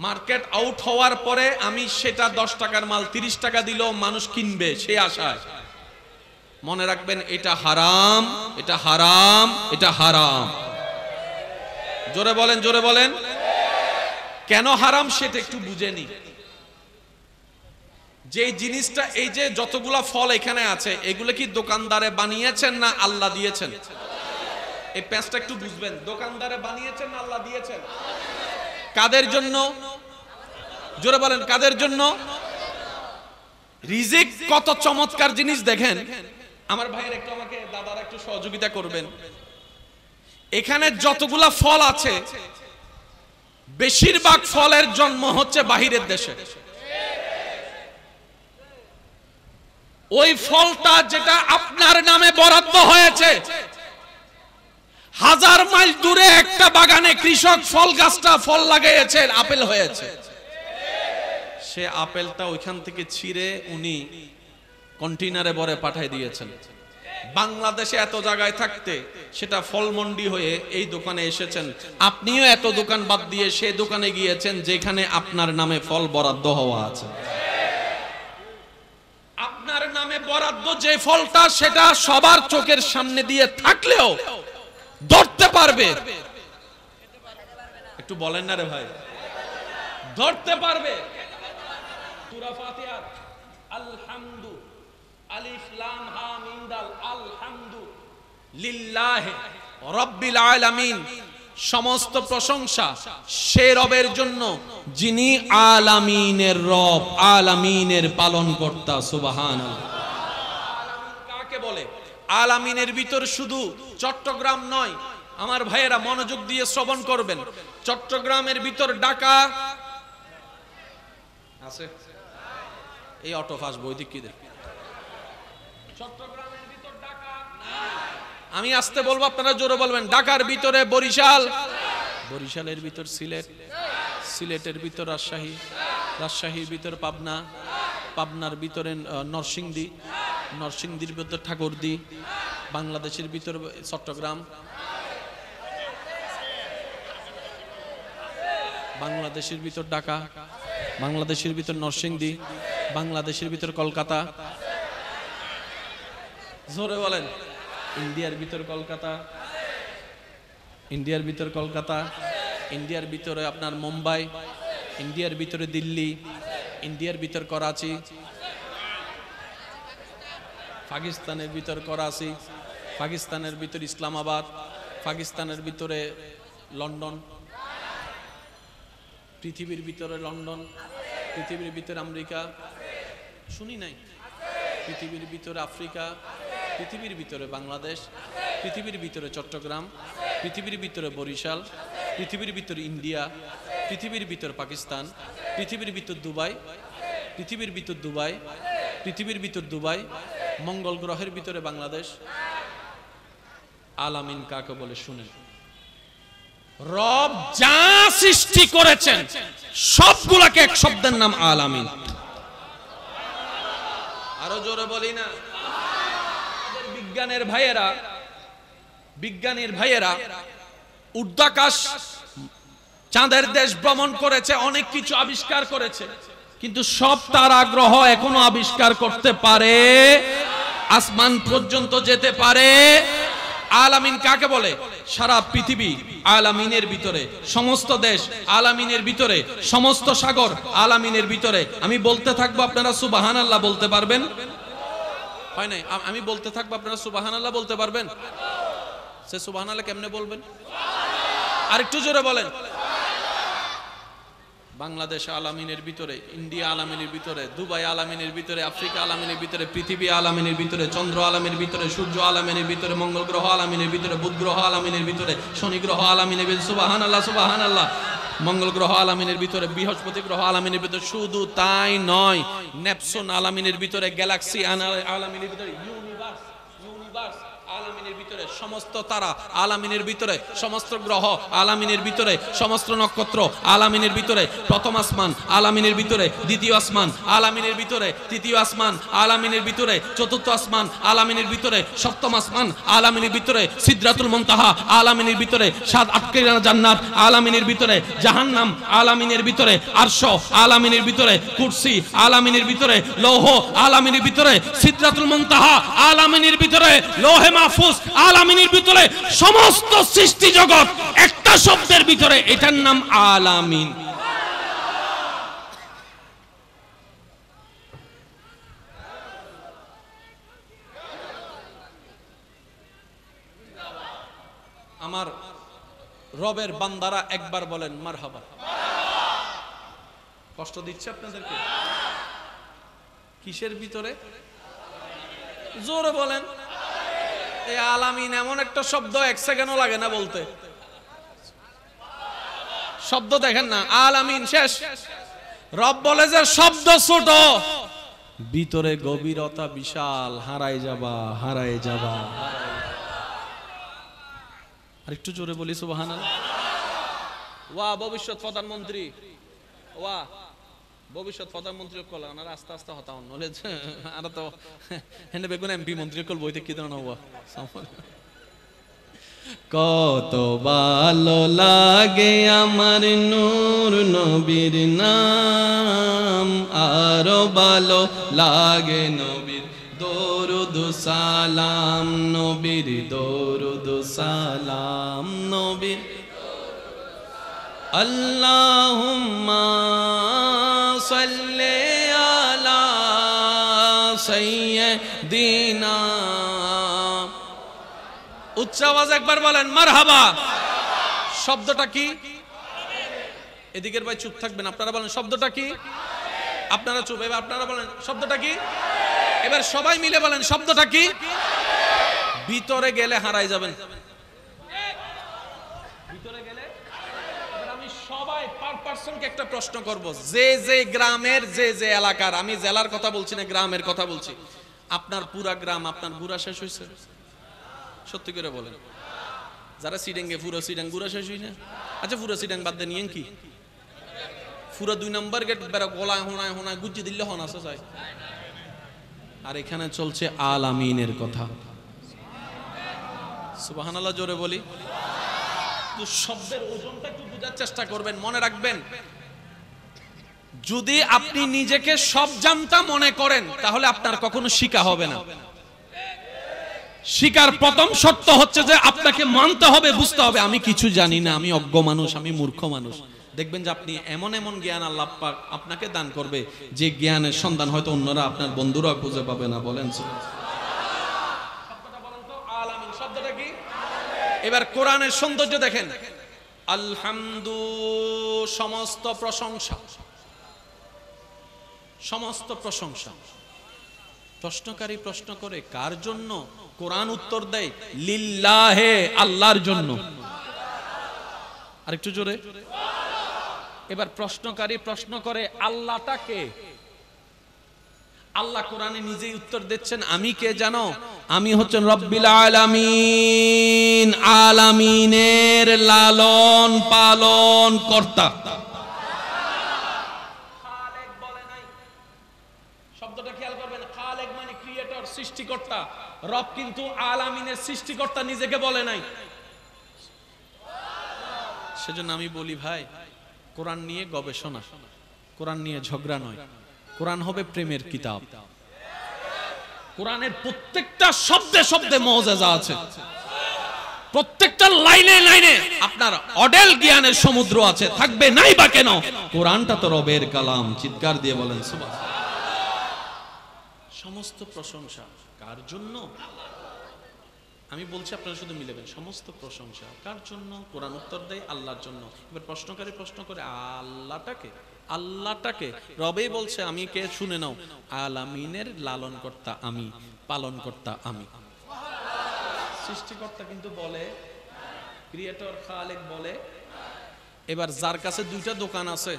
মার্কেট আউট হওয়ার পরে আমি সেটা 10 টাকার মাল 30 টাকা দিলেও মানুষ কিনবে সে আশায়। মনে রাখবেন এটা হারাম, এটা হারাম, এটা হারাম। জোরে বলেন, জোরে বলেন। কেন হারাম সেটা একটু বুঝে নি। যে জিনিসটা, এই যে যতগুলা ফল এখানে আছে, এগুলো কি দোকানদারে বানিয়েছেন না আল্লাহ দিয়েছেন? এই প্যাঁচটা একটু বুঝবেন। দোকানদারে বানিয়েছেন না আল্লাহ দিয়েছেন? কাদের জন্য? জোরে বলেন, কাদের জন্য? রিজিক কত চমৎকার জিনিস দেখেন। আমার ভাইয়ের একটু, আমাকে দাদারা একটু সহযোগিতা করবেন। এখানে যতগুলা ফল আছে, বেশিরভাগ ফলের জন্ম হচ্ছে বাহিরের দেশে। ওই ফলটা যেটা আপনার নামে বরাদ্দ হয়েছে, 1000 মাইল দূরে একটা বাগানে কৃষক ফল গাছটা ফল লাগিয়েছে, আপেল হয়েছে। সে আপেলটা ওইখান থেকে ছিঁড়ে উনি কন্টেইনারে ভরে পাঠিয়ে দিয়েছেন। বাংলাদেশে এত জায়গায় থাকতে সেটা ফলমন্ডি হয়ে এই দোকানে এসেছেন। আপনিও এত দোকান বাদ দিয়ে সেই দোকানে গিয়েছেন যেখানে আপনার নামে ফল বরাদ্দ হওয়া আছে। আপনার নামে বরাদ্দ যে ফলটা, সেটা সবার চোখের সামনে দিয়ে থাকলেও ধরতে পারবে? একটু বলেন না রে ভাই, ধরতে পারবে? সূরা ফাতিহা আলহামদু আলিফ লাম হা মিম দাল, আলহামদু লিল্লাহি রাব্বিল আলামিন, সমস্ত প্রশংসা সে রবের জন্য যিনি আলামিনের রব, আলামিনের পালনকর্তা। সুবহানাল্লাহ। আলামিন কাকে বলে? আলামিনের ভিতর শুধু চট্টগ্রাম নয়, আমার ভাইয়েরা মনোযোগ দিয়ে শ্রবণ করবেন। চট্টগ্রামের ভিতর ঢাকা আছে, এই অটো ফাস বৈদিক কি দেখ। চট্টগ্রামের ভিতর ঢাকা, আমি আসতে বলবো আপনারা জোরে বলবেন। ঢাকার ভিতরে বরিশাল, বরিশালের ভিতর সিলেট, সিলেটের ভিতর রাজশাহী, রাজশাহীর ভিতর পাবনা, পাবনার ভিতরে নরসিংদী, নরসিংদীর ভিতর ঠাকুরদী, বাংলাদেশের ভিতর চট্টগ্রাম, বাংলাদেশের ভিতর ঢাকা, বাংলাদেশের ভিতর নরসিংদী, বাংলাদেশের ভিতর কলকাতা। জোরে বলেন। ইন্ডিয়ার ভিতর কলকাতা, ইন্ডিয়ার ভিতর কলকাতা, ইন্ডিয়ার ভিতরে আপনার মুম্বাই, ইন্ডিয়ার ভিতরে দিল্লি, ইন্ডিয়ার ভিতর করাচি, পাকিস্তানের ভিতর করাচি, পাকিস্তানের ভিতর ইসলামাবাদ, পাকিস্তানের ভিতরে লন্ডন, পৃথিবীর ভিতরে লন্ডন, পৃথিবীর ভিতরে আমেরিকা, শুনি নাই, পৃথিবীর ভিতরে আফ্রিকা, পৃথিবীর ভিতরে বাংলাদেশ, পৃথিবীর ভিতরে চট্টগ্রাম, পৃথিবীর ভিতরে বরিশাল, পৃথিবীর ভিতরে ইন্ডিয়া, পৃথিবীর ভিতর পাকিস্তান, পৃথিবীর ভিতর দুবাই, পৃথিবীর ভিতর দুবাই, পৃথিবীর ভিতর দুবাই, মঙ্গল গ্রহের ভিতরে বাংলাদেশ। আলামিন কাকে বলে শুনেন। রব যা সৃষ্টি করেছেন সবগুলাকে এক শব্দের নাম আলামিন। আরো জোরে বলি না? বিজ্ঞানের ভাইয়েরা, বিজ্ঞানীর ভাইয়েরা উর্ধ্বাকাশ চাঁদের দেশ ভ্রমণ করেছে, অনেক কিছু আবিষ্কার করেছে, কিন্তু সব তারা গ্রহ এখনো আবিষ্কার করতে পারে, আসমান পর্যন্ত যেতে পারে। আলামিন কাকে বলে? সারা পৃথিবী আলামিনের ভিতরে, সমস্ত দেশ আলামিনের ভিতরে, সমস্ত সাগর আলামিনের ভিতরে। আমি বলতে থাকবো, আপনারা সুবহানাল্লাহ বলতে পারবেন? হয় নাই? আমি বলতে থাকবো, আপনারা সুবহানাল্লাহ বলতে পারবেন? সে সুবহানাল্লাহ কেমনে বলবেন? আর একটু জোরে বলেন। বাংলাদেশ আলামিনের ভিতরে, ইন্ডিয়া আলামিনের ভিতরে, দুবাই আলামিনের ভিতরে, আফ্রিকা আলামিনের ভিতরে, পৃথিবী আলামিনের ভিতরে, চন্দ্র আলামিনের ভিতরে, সূর্য আলামিনের ভিতরে, মঙ্গল গ্রহ আলামিনের ভিতরে, বুধ গ্রহ আলামিনের ভিতরে, শনি গ্রহ আলামিনের ভিতরে। সুবহানাল্লাহ, সুবহানাল্লাহ। মঙ্গল গ্রহ আলামিনের ভিতরে, বৃহস্পতি গ্রহ আলামিনের ভিতরে। শুধু তাই নয়, নেপচুন আলামিনের ভিতরে, গ্যালাক্সি আলামিনের ভিতরে, ইউনিভার্স আলামিনের ভিতরে, সমস্ত তারা আলামিনের ভিতরে, সমস্ত গ্রহ আলামিনের ভিতরে, সমস্ত নক্ষত্র আলামিনের ভিতরে, প্রথম আসমান আলামিনের ভিতরে, দ্বিতীয় আসমান আলামিনের ভিতরে, তৃতীয় আসমান আলামিনের ভিতরে, চতুর্থ আসমান আলামিনের ভিতরে, সপ্তম আসমান আলামিনের ভিতরে, সিদরাতুল মুনতাহা আলামিনের ভিতরে, সাত আটখানা জান্নাত আলামিনের ভিতরে, জাহান্নাম আলামিনের ভিতরে, আরশ আলামিনের ভিতরে, কুরসি আলামিনের ভিতরে, লৌহ আলামিনের ভিতরে, সিদরাতুল মুনতাহা আলামিনের ভিতরে, লৌহে মাহফুজ আলামিনের ভিতরে, সমস্ত সৃষ্টি জগৎ একটা শব্দের ভিতরে, এটার নাম আলামিন। আমার রবের বান্দারা একবার বলেন মারহাবা। কষ্ট দিচ্ছে আপনাদেরকে? কিসের ভিতরে? জোরে বলেন। এই আলামিন এমন একটা শব্দ, এক সেকেন্ডও লাগে না বলতে। শব্দ দেখেন না, আলামিন শেষ। রব বলে যে শব্দ ছোট, ভিতরে গভীরতা বিশাল। হারাই যাবা, হারাই যাবা। আর একটু জোরে বলি সুবহানাল্লাহ। ওয়া ভবিষ্যৎ প্রধানমন্ত্রী, ওয়া ভবিষ্যৎ প্রধানমন্ত্রী কল আর আস্তে আস্তে হতা নলে আর তো হেনে বেগুন এমপি মন্ত্রী কল বইতে কি ধরনের ওয়া। কত ভালো লাগে আমার নূর নবীর নাম, আরো ভালো লাগে নবীর দরুদ সালাম, নবীর দরুদ সালাম, নবীর আল্লাহুম্মা সাল্লি আলা সাইয়্যিদিনা। উচ্চ আওয়াজ একবার বলেন মারহাবা। শব্দটা কি? এদিকের ভাই চুপ থাকবেন, আপনারা বলেন শব্দটা কি? আপনারা চুপ, এবার আপনারা বলেন শব্দটা কি? এবার সবাই মিলে বলেন শব্দটা কি? ভিতরে গেলে হারাই যাবেন। ভিতরে গেলে এবার আমি সবাই পার পারসনকে একটা প্রশ্ন করব, যে যে গ্রামের, যে যে এলাকার, আমি জেলার কথা বলছি না, গ্রামের কথা বলছি। আপনার পুরা গ্রাম, আপনার বুড়া শেষ হয়েছে? সত্যি করে বলেন। যারা সিডেঙ্গে পুরো সিডাং গুড়া শেষ হই না? আচ্ছা পুরো সিডাং বাদ দিয়ে নিয়েন কি পুরো 2 নম্বর গেট বেড়া গলায় হোনায় হোনায় গুজ্জি দিলে হন আছে চাই। আর এখানে চলছে আলামিনের কথা। সুবহানাল্লাহ জোরে বলি। তো শব্দের ওজনটা একটু বোঝার চেষ্টা করবেন, মনে রাখবেন। যদি আপনি নিজেকে সব জানতা মনে করেন তাহলে আপনার কখনো শিক্ষা হবে না। শিকার প্রথম শর্ত হচ্ছে যে আপনাকে মানতে হবে, বুঝতে হবে আমি কিছু জানি না, আমি অজ্ঞ মানুষ, আমি মূর্খ মানুষ। দেখবেন যে আপনি এমন এমন জ্ঞান আল্লাহ পাক আপনাকে দান করবে যে জ্ঞানের সন্ধান হয়তো অন্যরা, আপনার বন্ধুরা খুঁজে পাবে না। বলেন শব্দটা বলেন তো, আলামিন শব্দটা কি? এবার কোরআনের সৌন্দর্য দেখেন। আলহামদু, সমস্ত প্রশংসা, সমস্ত প্রশংসা। প্রশ্নকারী প্রশ্ন করে কার জন্য? কোরআন উত্তর দেয় লিল্লাহে, আল্লাহর জন্য। আরেকটু জোরে। এবার প্রশ্নকারী প্রশ্ন করে আল্লাহটা কে? আল্লাহ কোরআনে নিজেই উত্তর দিচ্ছেন, আমি কে জানো? আমি হচ্ছেন রব্বিল আলামিন, আলামিনের লালন পালন কর্তা। খালেক বলে নাই। শব্দটা খেয়াল করবেন, খালেক মানে ক্রিয়েটর, সৃষ্টিকর্তা। রব কিন্তু আলামিনের সৃষ্টিকর্তা নিজেকে বলে নাই। সেজন্য আমি বলি ভাই, কোরআন নিয়ে গবেষণা, কোরআন নিয়ে ঝগড়া নয়। কোরআন হবে প্রেমের কিতাব। কোরআনের প্রত্যেকটা শব্দে শব্দে মুআজিজা আছে, প্রত্যেকটা লাইনে লাইনে আপনার অডেল জ্ঞানের সমুদ্র আছে, থাকবে নাই বা কেন? কোরআনটা তো রবের কালাম। চিৎকার দিয়ে বলেন সুবহানাল্লাহ। সমস্ত প্রশংসা কার জন্য? আমি বলছি আপনারা শুধু মিলেবেন। সমস্ত প্রশংসা কার জন্য? কোরআন উত্তর দেয় আল্লাহর জন্য। এবার প্রশ্নকারী প্রশ্ন করে আল্লাহটাকে, আল্লাহটাকে রবেই বলছে আমি কে? শুনে নাও, আলামিনের লালন কর্তা আমি, পালন কর্তা আমি। সৃষ্টিকর্তা কিন্তু বলে, ক্রিয়েটর খালেক বলে। এবার যার কাছে 2টা দোকান আছে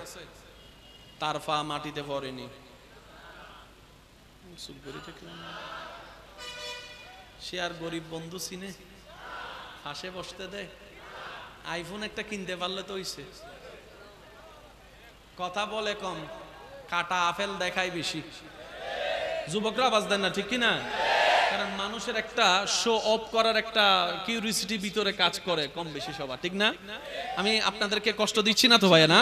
তার পা মাটিতে পড়েনি, সে আর গরিব বন্ধু চিনে? হাসে বসতে দে? আইফোন একটা কিনতে পারলে তো হইছে। কথা বলে কম, কাটা আপেল দেখায় বেশি। যুবকরা আওয়াজ দেন না, ঠিক কিনা? কারণ মানুষের একটা শো অফ করার একটা কিউরিওসিটি ভিতরে কাজ করে কম বেশি সবার, ঠিক না? আমি আপনাদেরকে কষ্ট দিচ্ছি না তো ভাইয়া? না,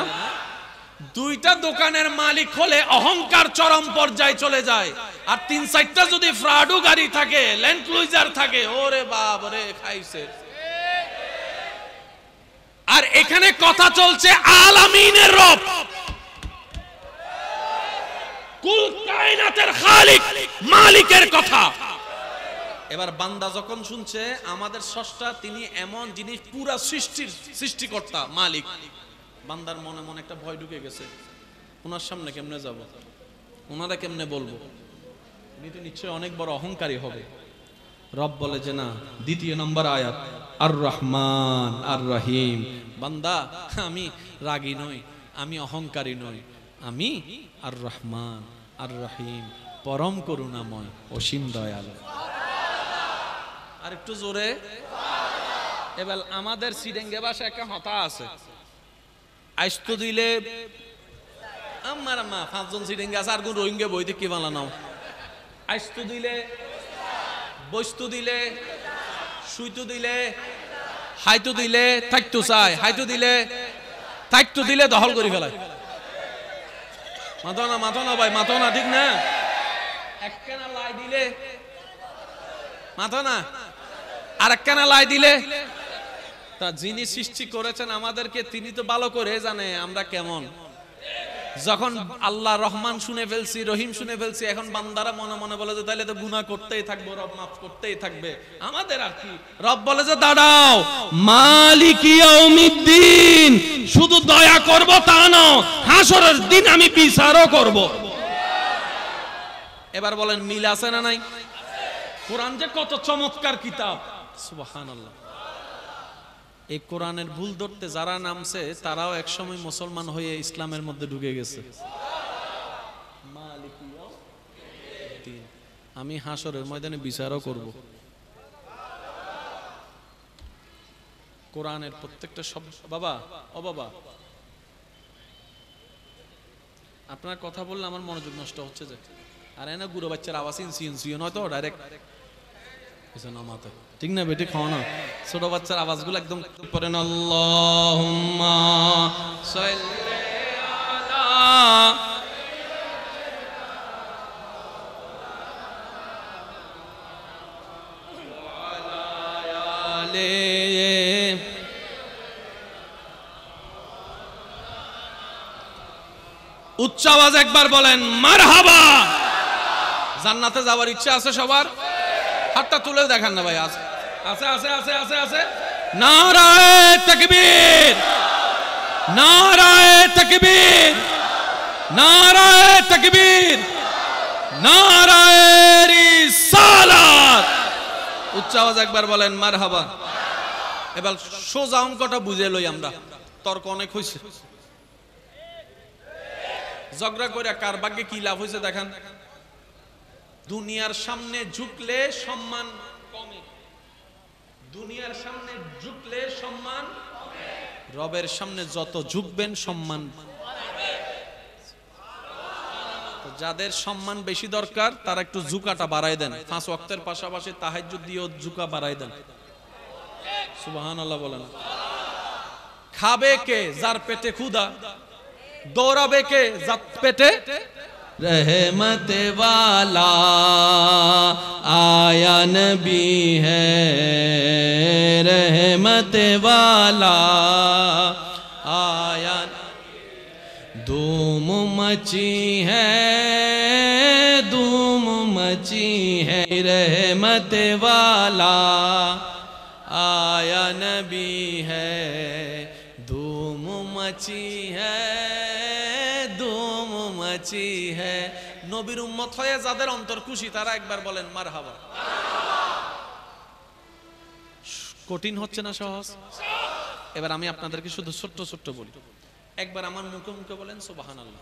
দুইটা দোকানের মালিক হলে অহংকার চরম পর্যায়ে চলে যায়। আর 3-4টা যদি ফ্রাডু গাড়ি থাকে, ল্যান্ড ক্রুজার থাকে, ওরে বাপ রে খাইছে। আর এখানে কথা চলছে আলামিনের রব, কুল কায়নাতের খালিক, মালিকের কথা। এবার বান্দা যখন শুনছে আমাদের স্রষ্টা তিনি এমন জিনিস, পুরা সৃষ্টির সৃষ্টিকর্তা মালিক, বান্দার মনে মনে একটা ভয় ঢুকে গেছে। ওনার সামনে কেমনে যাব, ওনারা কেমনে বলবো, উনি তো নিশ্চয় অনেক বড় অহংকারী হবে। রব বলে যে না, 2 নম্বর আয়াত, আর রহমান আর রহিম। বান্দা, আমি রাগী নই, আমি অহংকারী নই, আমি আর রহমান আর রহিম, পরম করুণাময়, অসীম দয়ালু। আর একটু জোরে। এবার আমাদের সিডেঙ্গে ভাষা একটা হতা আছে, আইস্তো দিলে আমার মা 5 জন সিডেঙ্গে আছে, আর কোন রোহিঙ্গা বইতে কি বানানো, আইস্তো দিলে, বস্তু দিলে, সুইতো দিলে, হাইতো দিলে থাকতো চাই, হাইতো দিলে থাকতো দিলে দখল করে ফেলায়। মাথো না, মাথো না ভাই, মাথো না, ঠিক না? একখানা লাই দিলে মাথো না, আর একখানা লাই দিলে। তা যিনি সৃষ্টি করেছেন আমাদেরকে, তিনি তো ভালো করে জানে আমরা কেমন। যখন আল্লাহ রহমান শুনে ফেলছি, রহিম শুনে ফেলছি, এখন বান্দারা মনে মনে বলে যে তাহলে তো গুনাহ করতেই থাকবো, রব মাফ করতেই থাকবে, আমাদের আর কি। রব বলে যে দাঁড়াও, মালিক ইয়াউমিদ্দিন, শুধু দয়া করব তা না, হাসরের দিন আমি বিচারও করব। এবার বলেন মিল আছে না নাই? কোরআন যে কত চমৎকার কিতাব, সুবহানাল্লাহ। এই কোরআনের ভুল ধরতে যারা নামছে তারাও একসময় মুসলমান হয়ে ইসলামের মধ্যে ঢুকে গেছে। আমি হাসরের ময়দানে বিচারও করব। কোরআনের প্রত্যেকটা শব্দ। বাবা, ও বাবা, আপনার কথা বললে আমার মনোযোগ নষ্ট হচ্ছে যে। আর এনা গুরু বাচ্চার আওয়াজ ইনসিও নয়তো ডাইরেক্ট নামাতে, ঠিক না বেটি? খাও না, ছোট বাচ্চার আওয়াজগুলো একদম পড়েন। আল্লাহুম্মা সাল্লি আলা আলে। উচ্চ আওয়াজ একবার বলেন মারহাবা। জান্নাতে যাওয়ার ইচ্ছা আছে সবার? হাতটা তুলে দেখান না ভাই। আছে আছে আছে আছে আছে আছে। নারায়ে তাকবীর, নারায়ে তাকবীর, নারায়ে তাকবীর, নারায়ে রিসালাত। উচ্চ আওয়াজ একবার বলেন মারহাবা। এবার সোজা অঙ্কটা বুঝে লই আমরা, তর্ক অনেক হইছে। ঝগড়া করে কার ভাগ্যে কি লাভ হয়েছে দেখেন। দুনিয়ার সামনে ঝুঁকলে সম্মান কমে, দুনিয়ার সামনে ঝুঁকলে সম্মান কমে, রবের সামনে যত ঝুঁকবেন সম্মান। যাদের সম্মান বেশি দরকার তারা একটু ঝুঁকাটা বাড়াই দেন। 5 ওয়াক্তের পাশাপাশি তাহাজ্জুদ দিয়েও ঝুঁকা বাড়াই দেন। সুবহানাল্লাহ বলেন। খাবে কে? যার পেটে ক্ষুধা। দৌড়াবে কে? যার পেটে रहमत वाला आया नबी है, रहमत वाला आया। धूम मची है, धूम मची है, रहमत वाला आया नबी है, धूम मची है, ধুম মচি है। নবীর উম্মত হয়ে যাদের অন্তর খুশি তারা একবার বলেন মারহাবা। কঠিন হচ্ছে না, সহজ? এবার আমি আপনাদেরকে শুধু ছোট্ট ছোট্ট বলি। একবার আমার মুখে মুখে বলেন সুবহানাল্লাহ।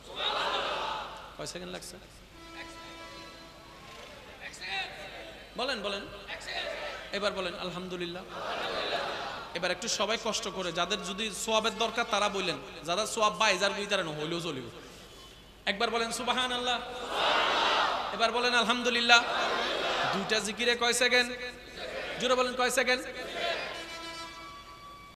কয় সেকেন্ড লাগছে? বলেন বলেন। এবার বলেন আলহামদুলিল্লাহ। এবার একটু সবাই কষ্ট করে, যাদের যদি সোয়াবের দরকার তারা বললেন, যারা সোয়াব বা এজার বুঝ তারা হইলেও চলিব। একবার বলেন সুবহানাল্লাহ, এবার বলেন আলহামদুলিল্লাহ। দুইটা জিকিরে কয় সেকেন্ড? জোরে বলেন কয় সেকেন্ড?